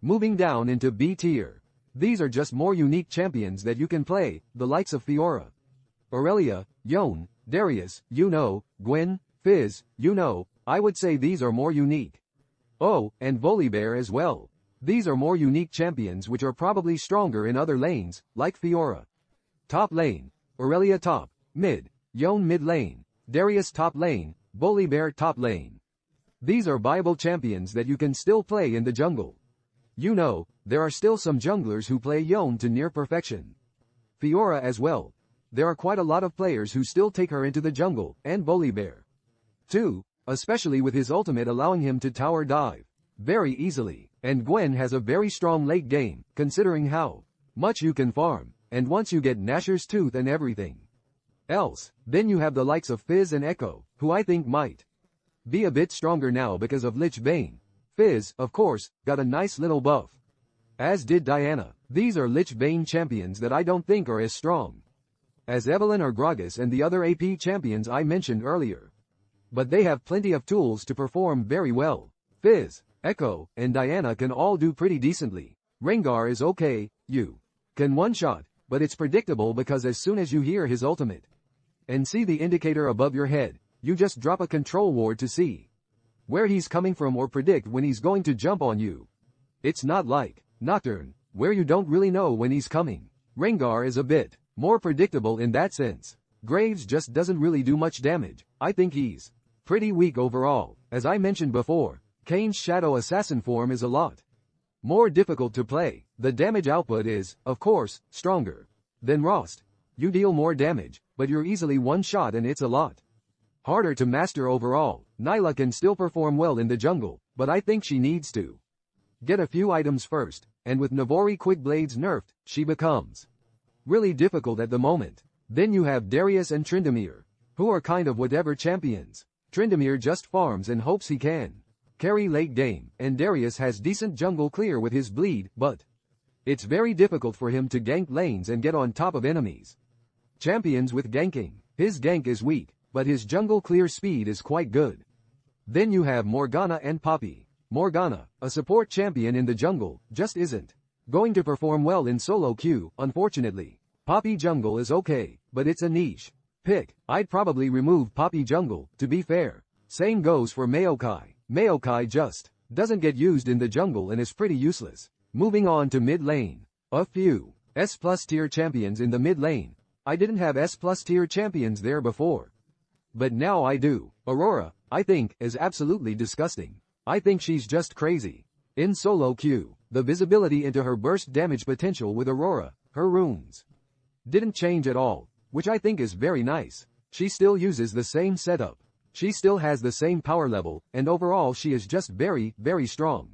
Moving down into B tier. These are just more unique champions that you can play, the likes of Fiora, Aurelia, Yone, Darius, Gwen, Fizz, I would say these are more unique. Oh, and Volibear as well. These are more unique champions which are probably stronger in other lanes, like Fiora. Top lane, Aurelia top, mid, Yone mid lane, Darius top lane, Volibear top lane. These are viable champions that you can still play in the jungle. There are still some junglers who play Yone to near perfection. Fiora as well. There are quite a lot of players who still take her into the jungle, and Volibear too, especially with his ultimate allowing him to tower dive very easily. And Gwen has a very strong late game, considering how much you can farm, and once you get Nashor's Tooth and everything else, then you have the likes of Fizz and Echo, who I think might be a bit stronger now because of Lich Bane. Fizz, of course, got a nice little buff. As did Diana. These are Lich Bane champions that I don't think are as strong as Evelynn or Gragas and the other AP champions I mentioned earlier. But they have plenty of tools to perform very well. Fizz, Echo, and Diana can all do pretty decently. Rengar is okay, you can one-shot, but it's predictable because as soon as you hear his ultimate and see the indicator above your head, you just drop a control ward to see where he's coming from or predict when he's going to jump on you. It's not like Nocturne, where you don't really know when he's coming. Rengar is a bit more predictable in that sense. Graves just doesn't really do much damage. I think he's pretty weak overall. As I mentioned before, Kane's Shadow Assassin form is a lot more difficult to play. The damage output is, of course, stronger than Rost. You deal more damage, but you're easily one shot and it's a lot harder to master overall. Nyla can still perform well in the jungle, but I think she needs to get a few items first, and with Navori Quick Blades nerfed, she becomes really difficult at the moment. Then you have Darius and Tryndamere, who are kind of whatever champions. Tryndamere just farms and hopes he can carry late game, and Darius has decent jungle clear with his bleed, but it's very difficult for him to gank lanes and get on top of enemies. Champions with ganking. His gank is weak, but his jungle clear speed is quite good. Then you have Morgana and Poppy. Morgana, a support champion in the jungle, just isn't going to perform well in solo queue, unfortunately. Poppy jungle is okay, but it's a niche pick. I'd probably remove Poppy jungle, to be fair. Same goes for Maokai. Maokai just doesn't get used in the jungle and is pretty useless. Moving on to mid lane. A few S+ tier champions in the mid lane. I didn't have S+ tier champions there before, but now I do. Aurora, I think, is absolutely disgusting. I think she's just crazy. In solo queue, the visibility into her burst damage potential with Aurora, her runes, didn't change at all, which I think is very nice. She still uses the same setup. She still has the same power level, and overall she is just very, very strong.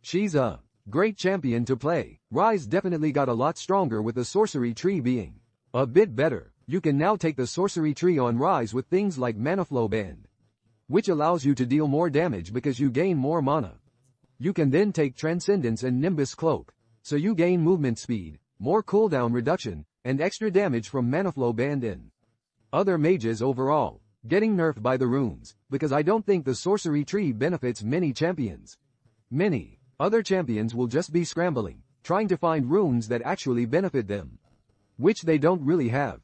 She's a great champion to play. Ryze definitely got a lot stronger with the sorcery tree being a bit better. You can now take the sorcery tree on Ryze with things like Mana Flow Band, which allows you to deal more damage because you gain more mana. You can then take Transcendence and Nimbus Cloak, so you gain movement speed, more cooldown reduction, and extra damage from Mana Flow Band in other mages overall. Getting nerfed by the runes, because I don't think the sorcery tree benefits many champions. Many other champions will just be scrambling, trying to find runes that actually benefit them, which they don't really have.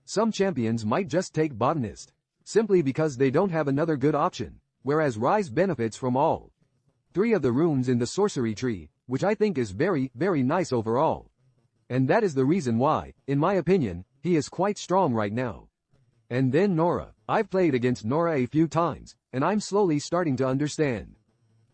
Some champions might just take Botanist, simply because they don't have another good option, whereas Ryze benefits from all three of the runes in the sorcery tree, which I think is very, very nice overall. And that is the reason why, in my opinion, he is quite strong right now. And then Nora. I've played against Nora a few times, and I'm slowly starting to understand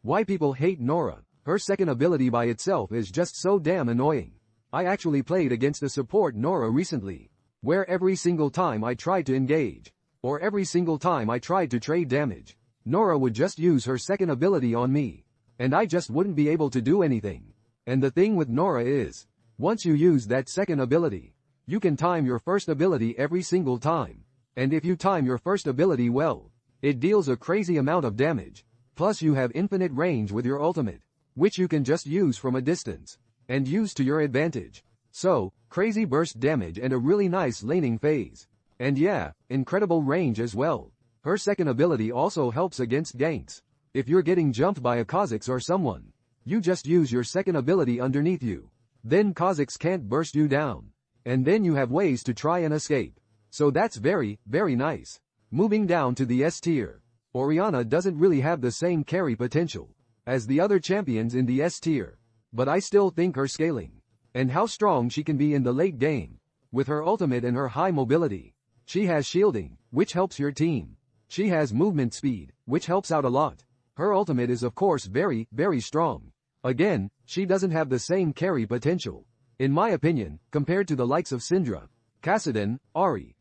why people hate Nora. Her second ability by itself is just so damn annoying. I actually played against a support Nora recently, where every single time I tried to engage, or every single time I tried to trade damage, Nora would just use her second ability on me, and I just wouldn't be able to do anything. And the thing with Nora is, once you use that second ability, you can time your first ability every single time. And if you time your first ability well, it deals a crazy amount of damage. Plus you have infinite range with your ultimate, which you can just use from a distance, and use to your advantage. So, crazy burst damage and a really nice laning phase. And yeah, incredible range as well. Her second ability also helps against ganks. If you're getting jumped by a Kha'Zix or someone, you just use your second ability underneath you. Then Kha'Zix can't burst you down. And then you have ways to try and escape. So that's very, very nice. Moving down to the S tier. Orianna doesn't really have the same carry potential as the other champions in the S tier. But I still think her scaling and how strong she can be in the late game. With her ultimate and her high mobility. She has shielding, which helps your team. She has movement speed, which helps out a lot. Her ultimate is of course very, very strong. Again, she doesn't have the same carry potential, in my opinion, compared to the likes of Syndra, Kassadin, Ahri,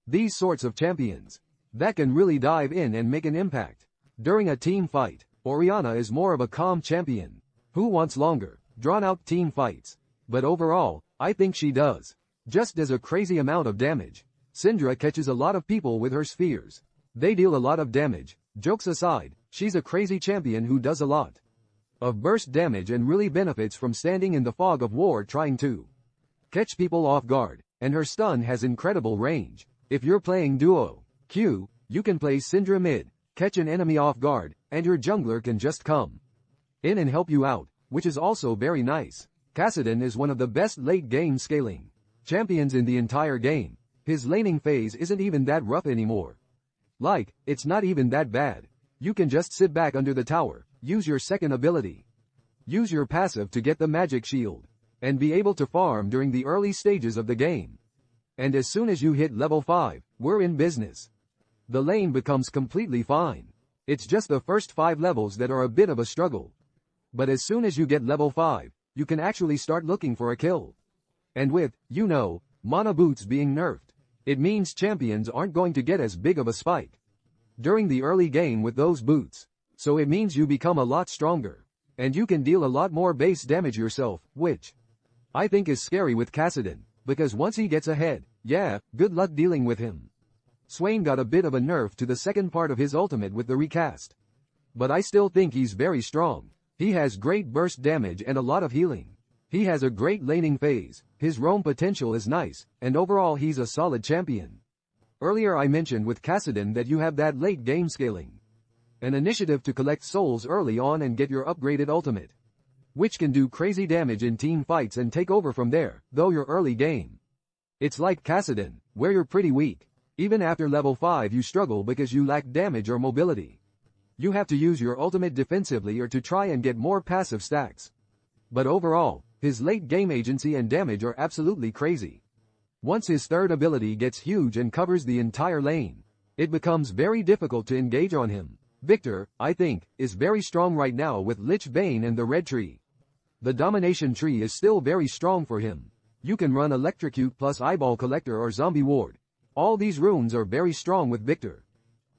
these sorts of champions that can really dive in and make an impact. During a team fight, Orianna is more of a calm champion, who wants longer, drawn-out team fights. But overall, I think she just does a crazy amount of damage. Syndra catches a lot of people with her spheres. They deal a lot of damage. Jokes aside, she's a crazy champion who does a lot of burst damage and really benefits from standing in the fog of war trying to catch people off guard, and her stun has incredible range. If you're playing duo Q, you can play Syndra mid, catch an enemy off guard, and your jungler can just come in and help you out, which is also very nice. Kassadin is one of the best late game scaling champions in the entire game. His laning phase isn't even that rough anymore. It's not even that bad. You can just sit back under the tower, use your second ability, use your passive to get the magic shield, and be able to farm during the early stages of the game. And as soon as you hit level 5, we're in business. The lane becomes completely fine. It's just the first 5 levels that are a bit of a struggle. But as soon as you get level 5, you can actually start looking for a kill. And with, mana boots being nerfed, it means champions aren't going to get as big of a spike during the early game with those boots. So it means you become a lot stronger, and you can deal a lot more base damage yourself, which I think is scary with Kassadin, because once he gets ahead, good luck dealing with him. Swain got a bit of a nerf to the second part of his ultimate with the recast. But I still think he's very strong. He has great burst damage and a lot of healing. He has a great laning phase, his roam potential is nice, and overall he's a solid champion. Earlier I mentioned with Kassadin that you have that late game scaling. An initiative to collect souls early on and get your upgraded ultimate, which can do crazy damage in team fights and take over from there, though your early game. It's like Kassadin, where you're pretty weak. Even after level 5 you struggle because you lack damage or mobility. You have to use your ultimate defensively or to try and get more passive stacks. But overall, his late game agency and damage are absolutely crazy. Once his third ability gets huge and covers the entire lane, it becomes very difficult to engage on him. Victor, I think, is very strong right now with Lich Bane and the Red Tree. The Domination Tree is still very strong for him. You can run Electrocute plus Eyeball Collector or Zombie Ward. All these runes are very strong with Victor.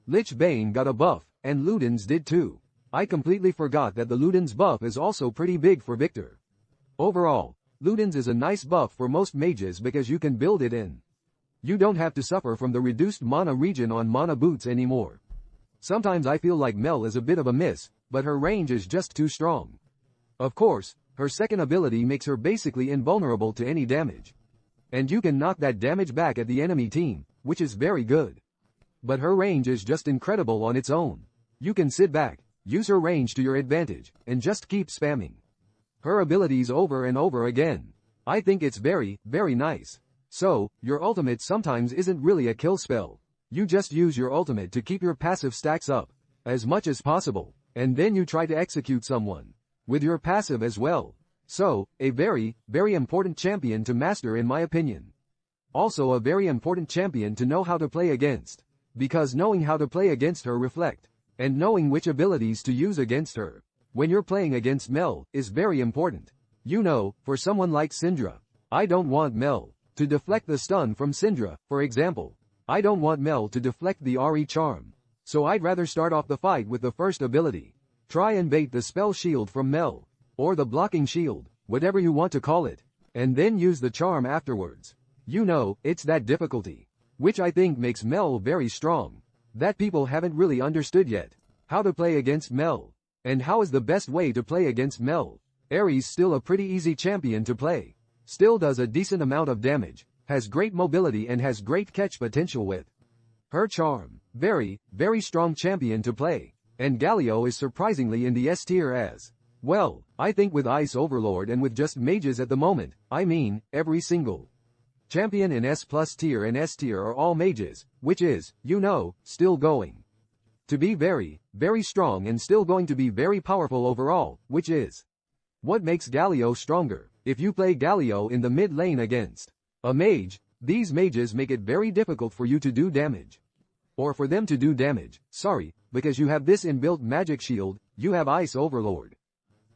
Lich Bane got a buff, and Luden's did too. I completely forgot that the Luden's buff is also pretty big for Victor. Overall, Luden's is a nice buff for most mages because you can build it in. You don't have to suffer from the reduced mana regen on mana boots anymore. Sometimes I feel like Mel is a bit of a miss, but her range is just too strong. Of course, her second ability makes her basically invulnerable to any damage. And you can knock that damage back at the enemy team, which is very good. But her range is just incredible on its own. You can sit back, use her range to your advantage, and just keep spamming her abilities over and over again. I think it's very, very nice. So, your ultimate sometimes isn't really a kill spell. You just use your ultimate to keep your passive stacks up as much as possible, and then you try to execute someone with your passive as well. So, a very, very important champion to master in my opinion. Also a very important champion to know how to play against, because knowing how to play against her reflect, and knowing which abilities to use against her, when you're playing against Mel, is very important. For someone like Syndra, I don't want Mel to deflect the stun from Syndra, for example. I don't want Mel to deflect the Ahri charm. So I'd rather start off the fight with the first ability. Try and bait the spell shield from Mel, or the blocking shield, whatever you want to call it, and then use the charm afterwards. It's that difficulty, which I think makes Mel very strong, that people haven't really understood yet. How to play against Mel, and how is the best way to play against Mel. Ares still a pretty easy champion to play, still does a decent amount of damage, has great mobility and has great catch potential with her charm. Very, very strong champion to play. And Galio is surprisingly in the S tier as well. I think with Ice Overlord and with just mages at the moment, I mean, every single champion in S plus tier and S tier are all mages, which is, you know, still going to be very, very strong and still going to be very powerful overall, which is what makes Galio stronger. If you play Galio in the mid lane against a mage, these mages make it very difficult for you to do damage. Or for them to do damage, sorry, because you have this inbuilt magic shield, you have Ice Overlord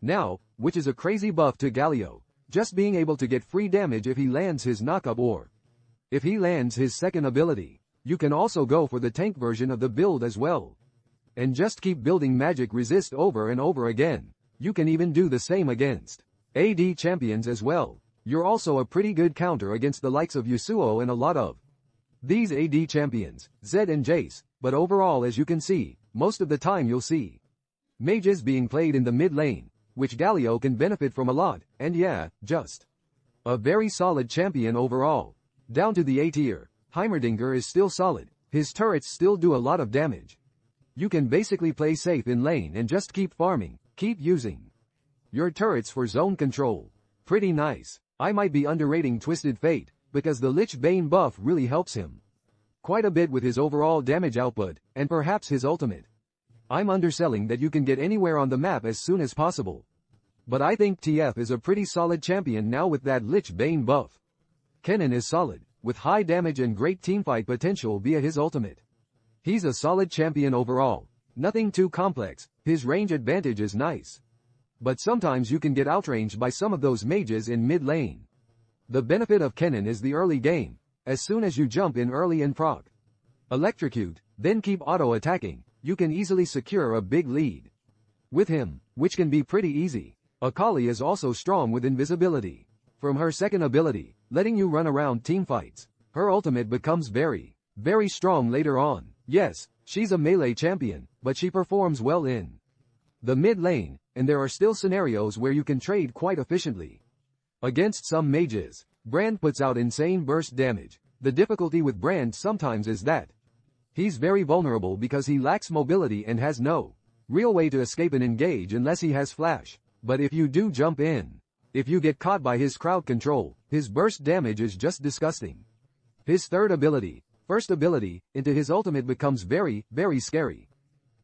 now, which is a crazy buff to Galio, just being able to get free damage if he lands his knockup or if he lands his second ability. You can also go for the tank version of the build as well. And just keep building magic resist over and over again. You can even do the same against AD champions as well. You're also a pretty good counter against the likes of Yasuo and a lot of these AD champions, Zed and Jace, but overall as you can see, most of the time you'll see mages being played in the mid lane, which Galio can benefit from a lot, and yeah, just a very solid champion overall. Down to the A tier, Heimerdinger is still solid, his turrets still do a lot of damage. You can basically play safe in lane and just keep farming, keep using your turrets for zone control. Pretty nice. I might be underrating Twisted Fate, because the Lich Bane buff really helps him quite a bit with his overall damage output, and perhaps his ultimate. I'm underselling that you can get anywhere on the map as soon as possible. But I think TF is a pretty solid champion now with that Lich Bane buff. Kennen is solid, with high damage and great teamfight potential via his ultimate. He's a solid champion overall. Nothing too complex, his range advantage is nice. But sometimes you can get outranged by some of those mages in mid lane. The benefit of Kennen is the early game. As soon as you jump in early and proc electrocute, then keep auto-attacking, you can easily secure a big lead with him, which can be pretty easy. Akali is also strong with invisibility. From her second ability, letting you run around teamfights, her ultimate becomes very, very strong later on. Yes, she's a melee champion, but she performs well in the mid lane, and there are still scenarios where you can trade quite efficiently against some mages. Brand puts out insane burst damage. The difficulty with Brand sometimes is that he's very vulnerable because he lacks mobility and has no real way to escape and engage unless he has flash. But if you do jump in, if you get caught by his crowd control, his burst damage is just disgusting. His third ability, first ability, into his ultimate becomes very, very scary.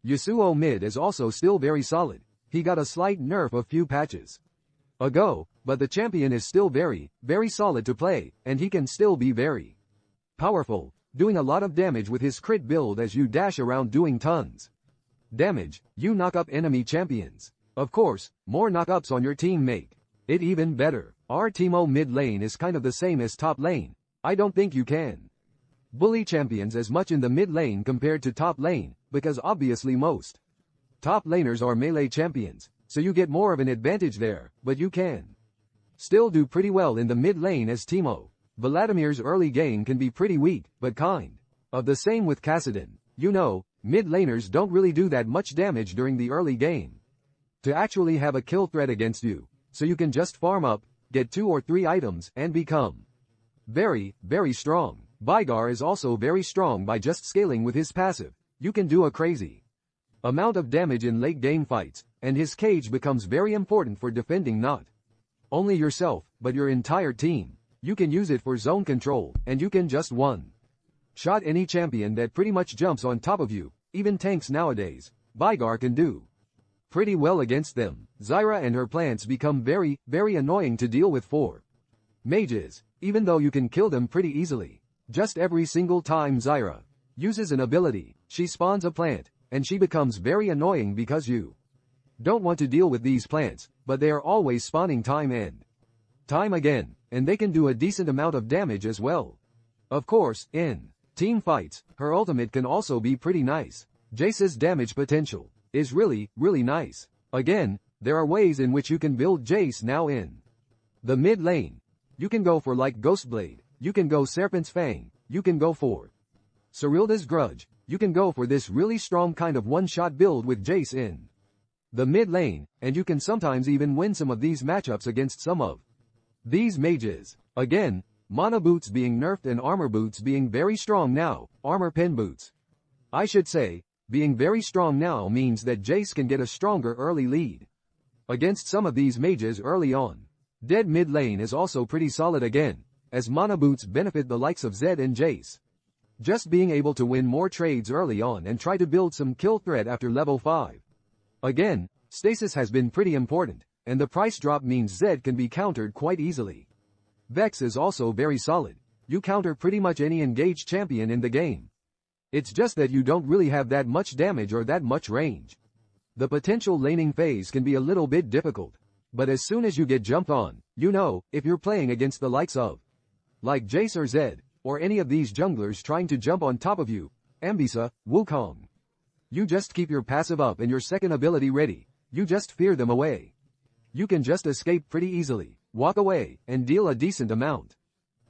Yasuo mid is also still very solid. He got a slight nerf a few patches ago, but the champion is still very, very solid to play, and he can still be very powerful, doing a lot of damage with his crit build as you dash around doing tons damage. You knock up enemy champions. Of course, more knockups on your team make it even better. Our Teemo mid lane is kind of the same as top lane. I don't think you can bully champions as much in the mid lane compared to top lane, because obviously most top laners are melee champions, so you get more of an advantage there, but you can still do pretty well in the mid lane as Teemo. Vladimir's early game can be pretty weak, but kind of the same with Kassadin. You know, mid laners don't really do that much damage during the early game to actually have a kill threat against you, so you can just farm up, get 2 or 3 items, and become very, very strong. Vygar is also very strong by just scaling with his passive. You can do a crazy amount of damage in late game fights, and his cage becomes very important for defending not only yourself, but your entire team. You can use it for zone control, and you can just one-shot any champion that pretty much jumps on top of you. Even tanks nowadays, Vygar can do pretty well against them. Zyra and her plants become very, very annoying to deal with for mages, even though you can kill them pretty easily. Just every single time Zyra uses an ability, she spawns a plant, and she becomes very annoying because you don't want to deal with these plants, but they are always spawning time and time again, and they can do a decent amount of damage as well. Of course, in team fights, her ultimate can also be pretty nice. Jace's damage potential is really, really nice. Again, there are ways in which you can build Jace now in the mid lane. You can go for like Ghostblade, you can go Serpent's Fang, you can go for Cyrilda's Grudge, you can go for this really strong kind of one-shot build with Jace in the mid lane, and you can sometimes even win some of these matchups against some of these mages. Again, mana boots being nerfed and armor boots being very strong now, armor pen boots I should say, being very strong now means that Jace can get a stronger early lead against some of these mages early on. Dead mid lane is also pretty solid again, as mana boots benefit the likes of Zed and Jace. Just being able to win more trades early on and try to build some kill threat after level 5. Again, stasis has been pretty important, and the price drop means Zed can be countered quite easily. Vex is also very solid. You counter pretty much any engaged champion in the game. It's just that you don't really have that much damage or that much range. The potential laning phase can be a little bit difficult, but as soon as you get jumped on, you know, if you're playing against the likes of like Jace or Zed, or any of these junglers trying to jump on top of you, Ambisa, Wukong. You just keep your passive up and your second ability ready, you just fear them away. You can just escape pretty easily, walk away, and deal a decent amount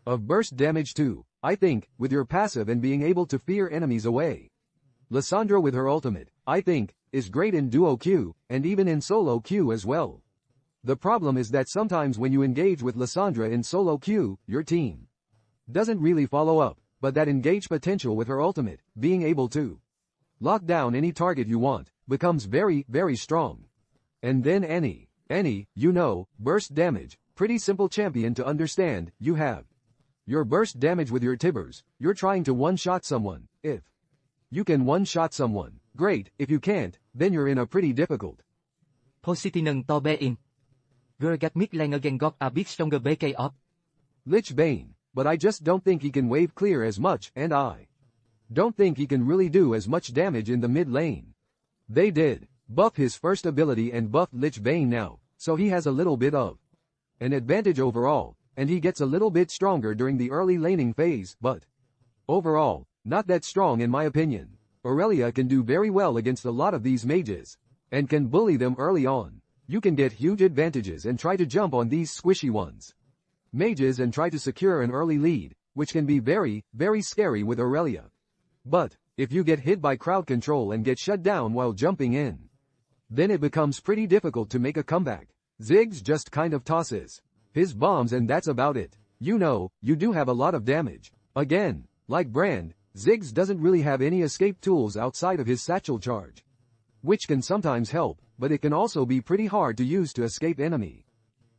of burst damage too, I think, with your passive and being able to fear enemies away. Lissandra with her ultimate, I think, is great in duo queue, and even in solo queue as well. The problem is that sometimes when you engage with Lissandra in solo queue, your team doesn't really follow up, but that engage potential with her ultimate, being able to lock down any target you want, becomes very, very strong. And then Annie, you know, burst damage, pretty simple champion to understand. You have your burst damage with your tibbers, you're trying to one-shot someone. If you can one-shot someone, great. If you can't, then you're in a pretty difficult position to be in. Gergat mid lane again got a bit stronger BK up. Lich Bane, but I just don't think he can wave clear as much, and I don't think he can really do as much damage in the mid lane. They did buff his first ability and buff Lich Bane now, so he has a little bit of an advantage overall, and he gets a little bit stronger during the early laning phase, but overall, not that strong in my opinion. Aurelia can do very well against a lot of these mages, and can bully them early on. You can get huge advantages and try to jump on these squishy ones. Mages and try to secure an early lead, which can be very, very scary with Aurelia. But if you get hit by crowd control and get shut down while jumping in, then it becomes pretty difficult to make a comeback. Ziggs just kind of tosses his bombs and that's about it. You know, you do have a lot of damage. Again, like Brand, Ziggs doesn't really have any escape tools outside of his satchel charge, which can sometimes help, but it can also be pretty hard to use to escape enemy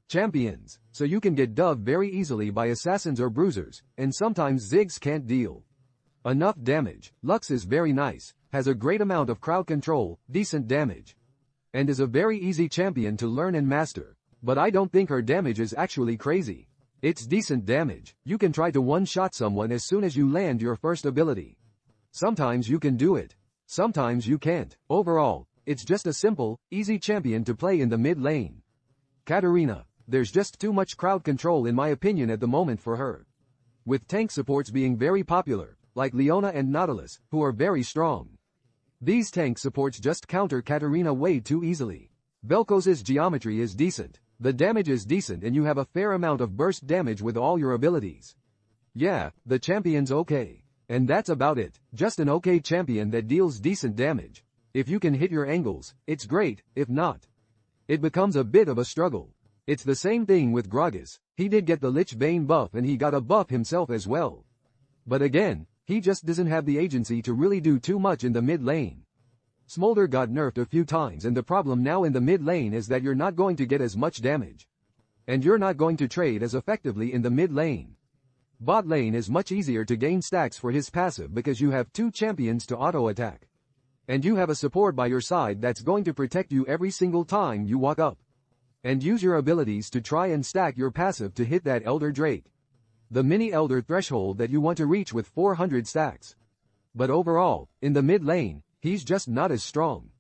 champions, so you can get dubbed very easily by assassins or bruisers, and sometimes Ziggs can't deal enough damage. Lux is very nice, has a great amount of crowd control, decent damage, and is a very easy champion to learn and master, but I don't think her damage is actually crazy. It's decent damage. You can try to one-shot someone as soon as you land your first ability. Sometimes you can do it, sometimes you can't. Overall, it's just a simple, easy champion to play in the mid lane. Katarina, there's just too much crowd control in my opinion at the moment for her. With tank supports being very popular, like Leona and Nautilus, who are very strong. These tank supports just counter Katarina way too easily. Vel'Koz's geometry is decent, the damage is decent and you have a fair amount of burst damage with all your abilities. Yeah, the champion's okay. And that's about it, just an okay champion that deals decent damage. If you can hit your angles, it's great, if not, it becomes a bit of a struggle. It's the same thing with Gragas. He did get the Lich Bane buff and he got a buff himself as well. But again, he just doesn't have the agency to really do too much in the mid lane. Smolder got nerfed a few times and the problem now in the mid lane is that you're not going to get as much damage. And you're not going to trade as effectively in the mid lane. Bot lane is much easier to gain stacks for his passive because you have two champions to auto-attack. And you have a support by your side that's going to protect you every single time you walk up. And use your abilities to try and stack your passive to hit that Elder Drake. The mini Elder threshold that you want to reach with 400 stacks. But overall, in the mid lane, he's just not as strong.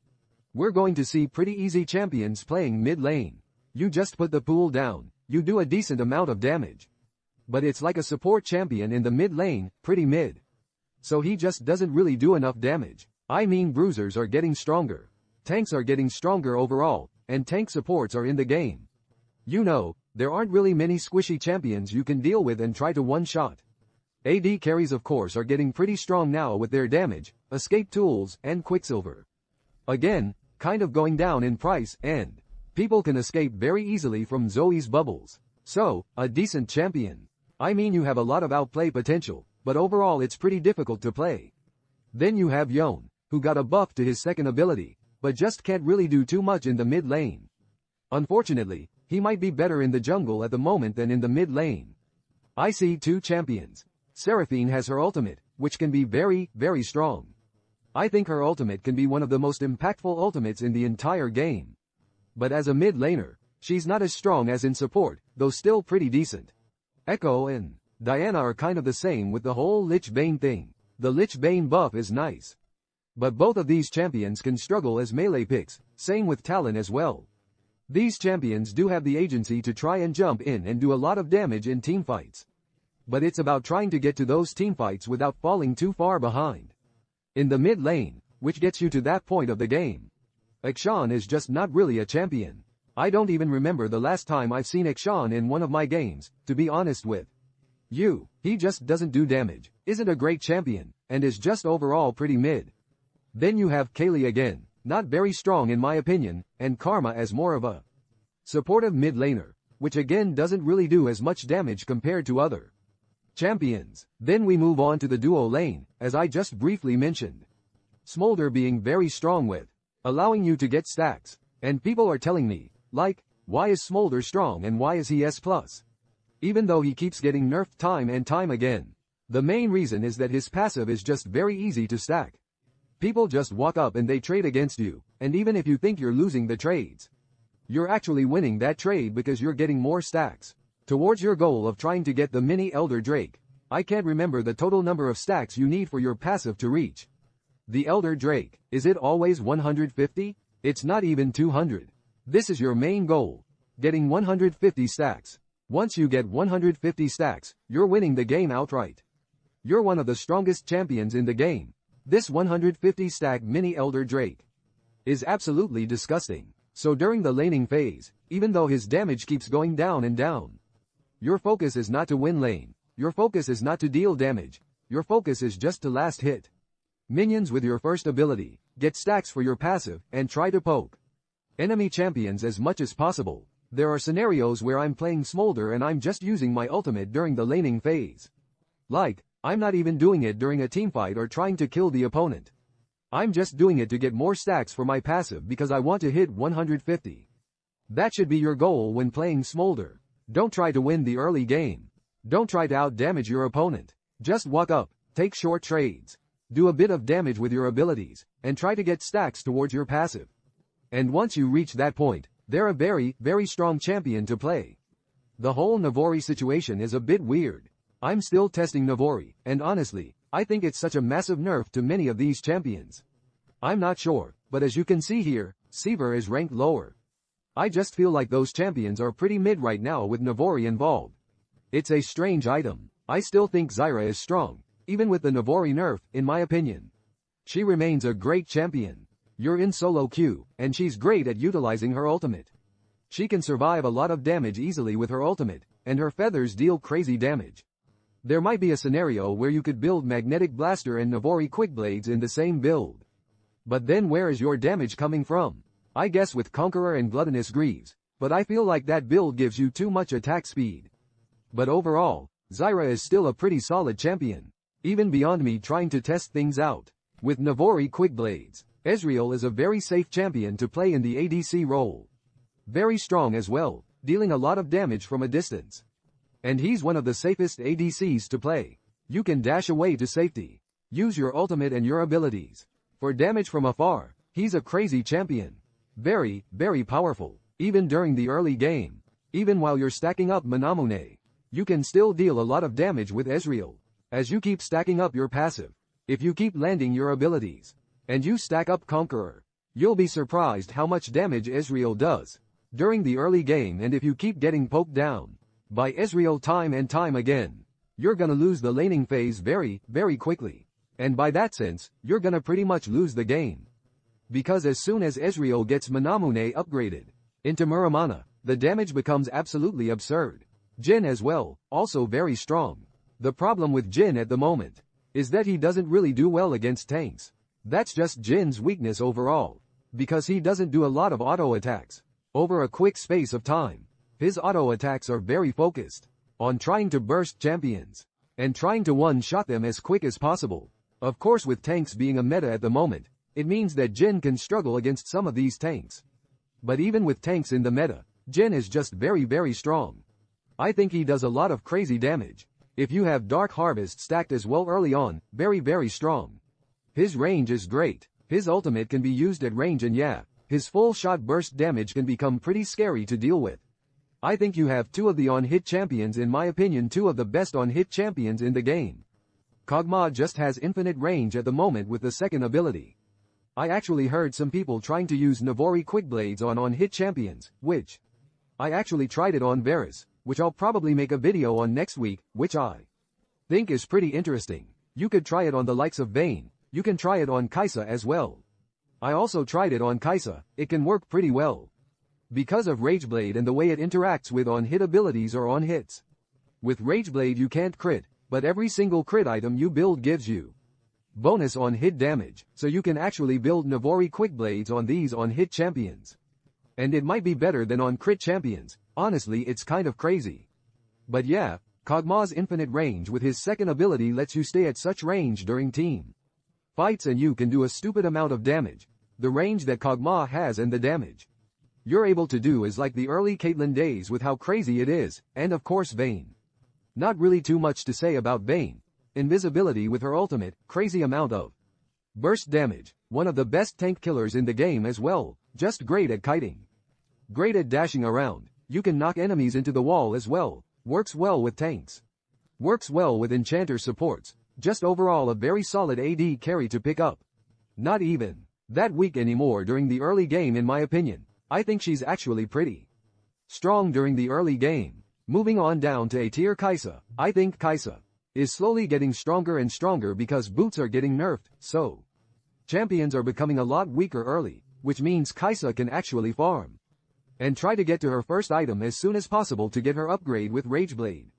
We're going to see pretty easy champions playing mid lane. You just put the pool down, you do a decent amount of damage. But it's like a support champion in the mid lane, pretty mid. So he just doesn't really do enough damage. I mean bruisers are getting stronger. Tanks are getting stronger overall, and tank supports are in the game. You know, there aren't really many squishy champions you can deal with and try to one-shot. AD carries of course are getting pretty strong now with their damage, escape tools, and Quicksilver. Again, kind of going down in price, and people can escape very easily from Zoe's bubbles. So, a decent champion. I mean you have a lot of outplay potential, but overall it's pretty difficult to play. Then you have Yone. who got a buff to his second ability, but just can't really do too much in the mid lane. Unfortunately, he might be better in the jungle at the moment than in the mid lane. I see two champions. Seraphine has her ultimate, which can be very, very strong. I think her ultimate can be one of the most impactful ultimates in the entire game. But as a mid laner, she's not as strong as in support, though still pretty decent. Echo and Diana are kind of the same with the whole Lich Bane thing. The Lich Bane buff is nice. But both of these champions can struggle as melee picks, same with Talon as well. These champions do have the agency to try and jump in and do a lot of damage in teamfights. But it's about trying to get to those teamfights without falling too far behind. In the mid lane, which gets you to that point of the game, Akshan is just not really a champion. I don't even remember the last time I've seen Akshan in one of my games, to be honest with you. He just doesn't do damage, isn't a great champion, and is just overall pretty mid. Then you have Kaylee again, not very strong in my opinion, and Karma as more of a supportive mid laner, which again doesn't really do as much damage compared to other champions. Then we move on to the duo lane, as I just briefly mentioned. Smolder being very strong with allowing you to get stacks, and people are telling me, like, why is Smolder strong and why is he S+? Even though he keeps getting nerfed time and time again. The main reason is that his passive is just very easy to stack. People just walk up and they trade against you, and even if you think you're losing the trades, you're actually winning that trade because you're getting more stacks towards your goal of trying to get the mini Elder Drake. I can't remember the total number of stacks you need for your passive to reach the Elder Drake. Is it always 150? It's not even 200. This is your main goal, getting 150 stacks. Once you get 150 stacks, you're winning the game outright. You're one of the strongest champions in the game. This 150 stack mini Elder Drake is absolutely disgusting. So during the laning phase, even though his damage keeps going down and down, your focus is not to win lane. Your focus is not to deal damage. Your focus is just to last hit minions with your first ability, get stacks for your passive, and try to poke enemy champions as much as possible. There are scenarios where I'm playing Smolder and I'm just using my ultimate during the laning phase. Like, I'm not even doing it during a teamfight or trying to kill the opponent. I'm just doing it to get more stacks for my passive because I want to hit 150. That should be your goal when playing Smolder. Don't try to win the early game. Don't try to out-damage your opponent. Just walk up, take short trades, do a bit of damage with your abilities, and try to get stacks towards your passive. And once you reach that point, they're a very, very strong champion to play. The whole Navori situation is a bit weird. I'm still testing Navori, and honestly, I think it's such a massive nerf to many of these champions. I'm not sure, but as you can see here, Seaver is ranked lower. I just feel like those champions are pretty mid right now with Navori involved. It's a strange item. I still think Zyra is strong, even with the Navori nerf, in my opinion. She remains a great champion. You're in solo queue, and she's great at utilizing her ultimate. She can survive a lot of damage easily with her ultimate, and her feathers deal crazy damage. There might be a scenario where you could build Magnetic Blaster and Navori Quickblades in the same build. But then where is your damage coming from? I guess with Conqueror and Gluttonous Greaves, but I feel like that build gives you too much attack speed. But overall, Zyra is still a pretty solid champion, even beyond me trying to test things out. With Navori Quickblades, Ezreal is a very safe champion to play in the ADC role. Very strong as well, dealing a lot of damage from a distance. And he's one of the safest ADCs to play. You can dash away to safety. Use your ultimate and your abilities. For damage from afar, he's a crazy champion. Very, very powerful. Even during the early game. Even while you're stacking up Manamune, you can still deal a lot of damage with Ezreal. As you keep stacking up your passive, if you keep landing your abilities, and you stack up Conqueror, you'll be surprised how much damage Ezreal does during the early game. And if you keep getting poked down by Ezreal time and time again, you're gonna lose the laning phase very, very quickly. And by that sense, you're gonna pretty much lose the game. Because as soon as Ezreal gets Manamune upgraded into Muramana, the damage becomes absolutely absurd. Jhin as well, also very strong. The problem with Jhin at the moment is that he doesn't really do well against tanks. That's just Jin's weakness overall, because he doesn't do a lot of auto attacks over a quick space of time. His auto attacks are very focused on trying to burst champions and trying to one-shot them as quick as possible. Of course, with tanks being a meta at the moment, it means that Jin can struggle against some of these tanks. But even with tanks in the meta, Jin is just very strong. I think he does a lot of crazy damage. If you have Dark Harvest stacked as well early on, very strong. His range is great. His ultimate can be used at range, and yeah, his full shot burst damage can become pretty scary to deal with. I think you have two of the on-hit champions, in my opinion, two of the best on-hit champions in the game. Kog'Maw just has infinite range at the moment with the second ability. I actually heard some people trying to use Navori Quickblades on-hit champions, which I actually tried it on Varus, which I'll probably make a video on next week, which I think is pretty interesting. You could try it on the likes of Vayne. You can try it on Kai'Sa as well. I also tried it on Kai'Sa. It can work pretty well because of Rageblade and the way it interacts with on-hit abilities or on-hits. With Rageblade you can't crit, but every single crit item you build gives you bonus on-hit damage, so you can actually build Navori Quickblades on these on-hit champions. And it might be better than on crit champions. Honestly, it's kind of crazy. But yeah, Kog'Maw's infinite range with his second ability lets you stay at such range during team fights, and you can do a stupid amount of damage. The range that Kog'Maw has and the damage you're able to do is like the early Caitlyn days with how crazy it is, and of course Vayne. Not really too much to say about Vayne. Invisibility with her ultimate, crazy amount of burst damage, one of the best tank killers in the game as well, just great at kiting. Great at dashing around, you can knock enemies into the wall as well, works well with tanks. Works well with enchanter supports, just overall a very solid AD carry to pick up. Not even that weak anymore during the early game in my opinion. I think she's actually pretty strong during the early game. Moving on down to A tier Kai'Sa, I think Kai'Sa is slowly getting stronger and stronger because boots are getting nerfed, so champions are becoming a lot weaker early, which means Kai'Sa can actually farm and try to get to her first item as soon as possible to get her upgrade with Rageblade.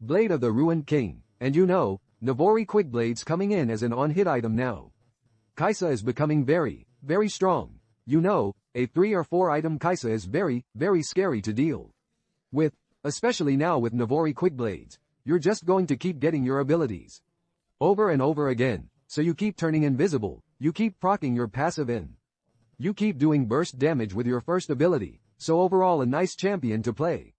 Blade of the Ruined King, and you know, Navori Quickblades coming in as an on-hit item now. Kai'Sa is becoming very strong. You know, a 3 or 4 item Kai'Sa is very scary to deal with, especially now with Navori Quickblades. You're just going to keep getting your abilities over and over again, so you keep turning invisible, you keep proccing your passive in. You keep doing burst damage with your first ability, so overall a nice champion to play.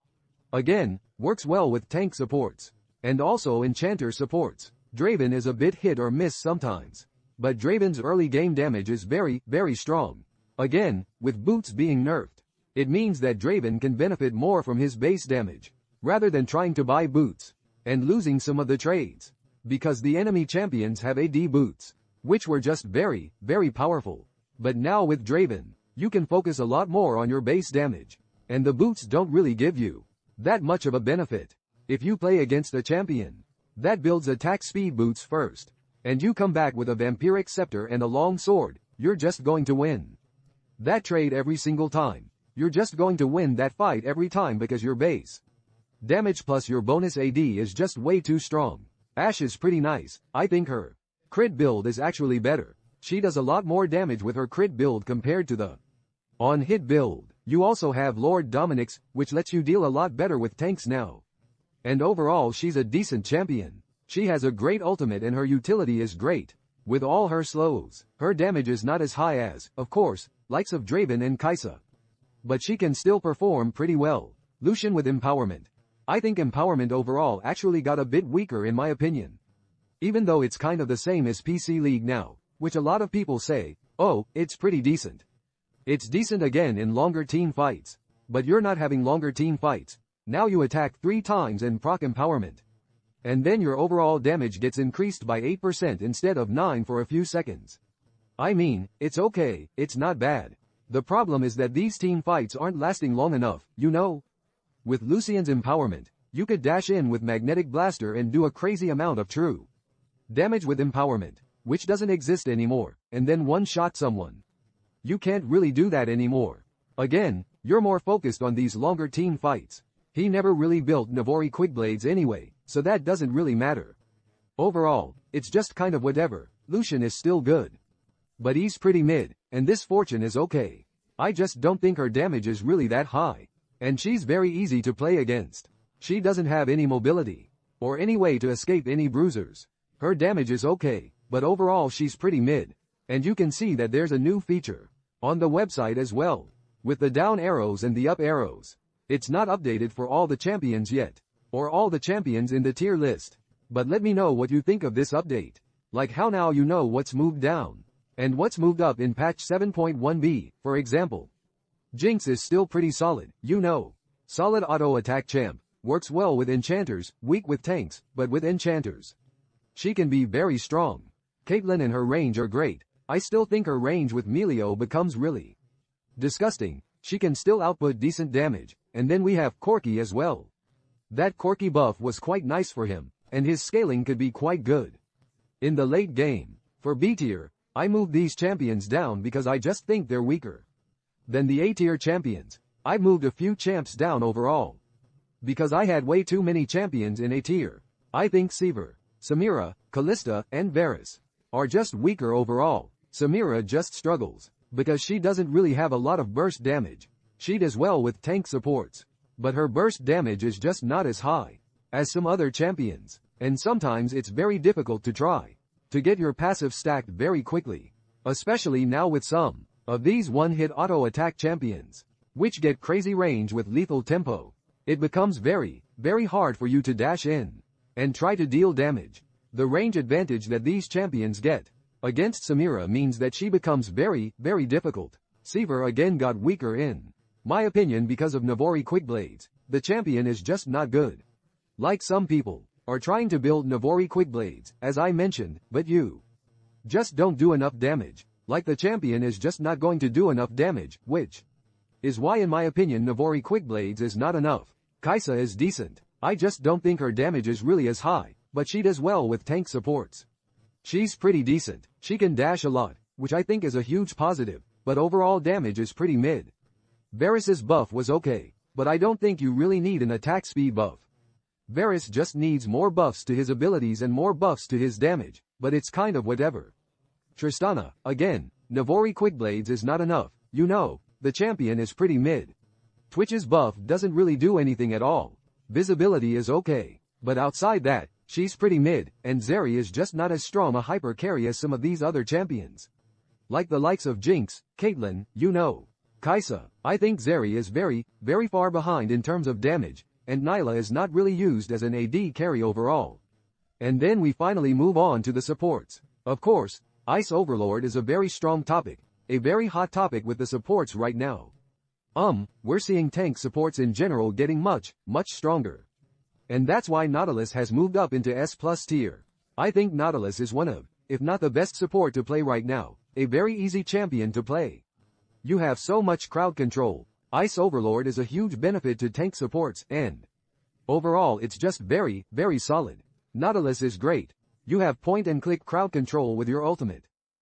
Again, works well with tank supports, and also enchanter supports. Draven is a bit hit or miss sometimes, but Draven's early game damage is very strong. Again, with boots being nerfed, it means that Draven can benefit more from his base damage, rather than trying to buy boots and losing some of the trades, because the enemy champions have AD boots, which were just very powerful. But now with Draven, you can focus a lot more on your base damage, and the boots don't really give you that much of a benefit. If you play against a champion that builds attack speed boots first, and you come back with a vampiric scepter and a long sword, you're just going to win that trade every single time. You're just going to win that fight every time because your base damage plus your bonus AD is just way too strong. Ashe is pretty nice. I think her crit build is actually better. She does a lot more damage with her crit build compared to the on-hit build. You also have Lord Dominik's, which lets you deal a lot better with tanks now. And overall she's a decent champion. She has a great ultimate and her utility is great. With all her slows, her damage is not as high as, of course, likes of Draven and Kai'Sa. But she can still perform pretty well. Lucian with Empowerment. I think Empowerment overall actually got a bit weaker in my opinion. Even though it's kind of the same as PC League now, which a lot of people say, oh, it's pretty decent. It's decent again in longer team fights. But you're not having longer team fights. Now you attack 3 times and proc Empowerment. And then your overall damage gets increased by 8% instead of 9 for a few seconds. I mean, it's okay, it's not bad. The problem is that these team fights aren't lasting long enough, you know? With Lucian's Empowerment, you could dash in with Magnetic Blaster and do a crazy amount of true damage with Empowerment, which doesn't exist anymore, and then one-shot someone. You can't really do that anymore. Again, you're more focused on these longer team fights. He never really built Navori Quickblades anyway, so that doesn't really matter. Overall, it's just kind of whatever. Lucian is still good, but he's pretty mid, and this Fortune is okay. I just don't think her damage is really that high, and she's very easy to play against. She doesn't have any mobility, or any way to escape any bruisers. Her damage is okay, but overall she's pretty mid. And you can see that there's a new feature on the website as well, with the down arrows and the up arrows. It's not updated for all the champions yet, or all the champions in the tier list. But let me know what you think of this update. Like how now you know what's moved down, and what's moved up in patch 7.1b, for example. Jinx is still pretty solid, you know. Solid auto attack champ, works well with enchanters, weak with tanks, but with enchanters she can be very strong. Caitlyn and her range are great. I still think her range with Melio becomes really disgusting. She can still output decent damage. And then we have Corki as well. That Corki buff was quite nice for him, and his scaling could be quite good in the late game. For B tier, I moved these champions down because I just think they're weaker than the A tier champions. I moved a few champs down overall because I had way too many champions in A tier. I think Sivir, Samira, Kalista, and Varus are just weaker overall. Samira just struggles because she doesn't really have a lot of burst damage. She does well with tank supports, but her burst damage is just not as high as some other champions, and sometimes it's very difficult to try to get your passive stacked very quickly, especially now with some of these one-hit auto-attack champions, which get crazy range with lethal tempo. It becomes very, very hard for you to dash in and try to deal damage. The range advantage that these champions get against Samira means that she becomes very, very difficult. Sivir again got weaker in my opinion because of Navori Quickblades. The champion is just not good. Like some people are trying to build Navori Quickblades, as I mentioned, but you just don't do enough damage. Like the champion is just not going to do enough damage, which is why in my opinion Navori Quickblades is not enough. Kaisa is decent. I just don't think her damage is really as high, but she does well with tank supports. She's pretty decent. She can dash a lot, which I think is a huge positive, but overall damage is pretty mid. Varus's buff was okay, but I don't think you really need an attack speed buff. Varus just needs more buffs to his abilities and more buffs to his damage, but it's kind of whatever. Tristana, again, Navori Quickblades is not enough. You know, the champion is pretty mid. Twitch's buff doesn't really do anything at all. Visibility is okay, but outside that, she's pretty mid, and Zeri is just not as strong a hyper carry as some of these other champions. Like the likes of Jinx, Caitlyn, you know. Kaisa, I think Zeri is very, very far behind in terms of damage, and Nyla is not really used as an AD carry overall. And then we finally move on to the supports. Of course, Ice Overlord is a very strong topic, a very hot topic with the supports right now. We're seeing tank supports in general getting much, much stronger. And that's why Nautilus has moved up into S+ tier. I think Nautilus is one of, if not the best support to play right now, a very easy champion to play. You have so much crowd control. Ice Overlord is a huge benefit to tank supports, and overall it's just very, very solid. Nautilus is great. You have point and click crowd control with your ultimate.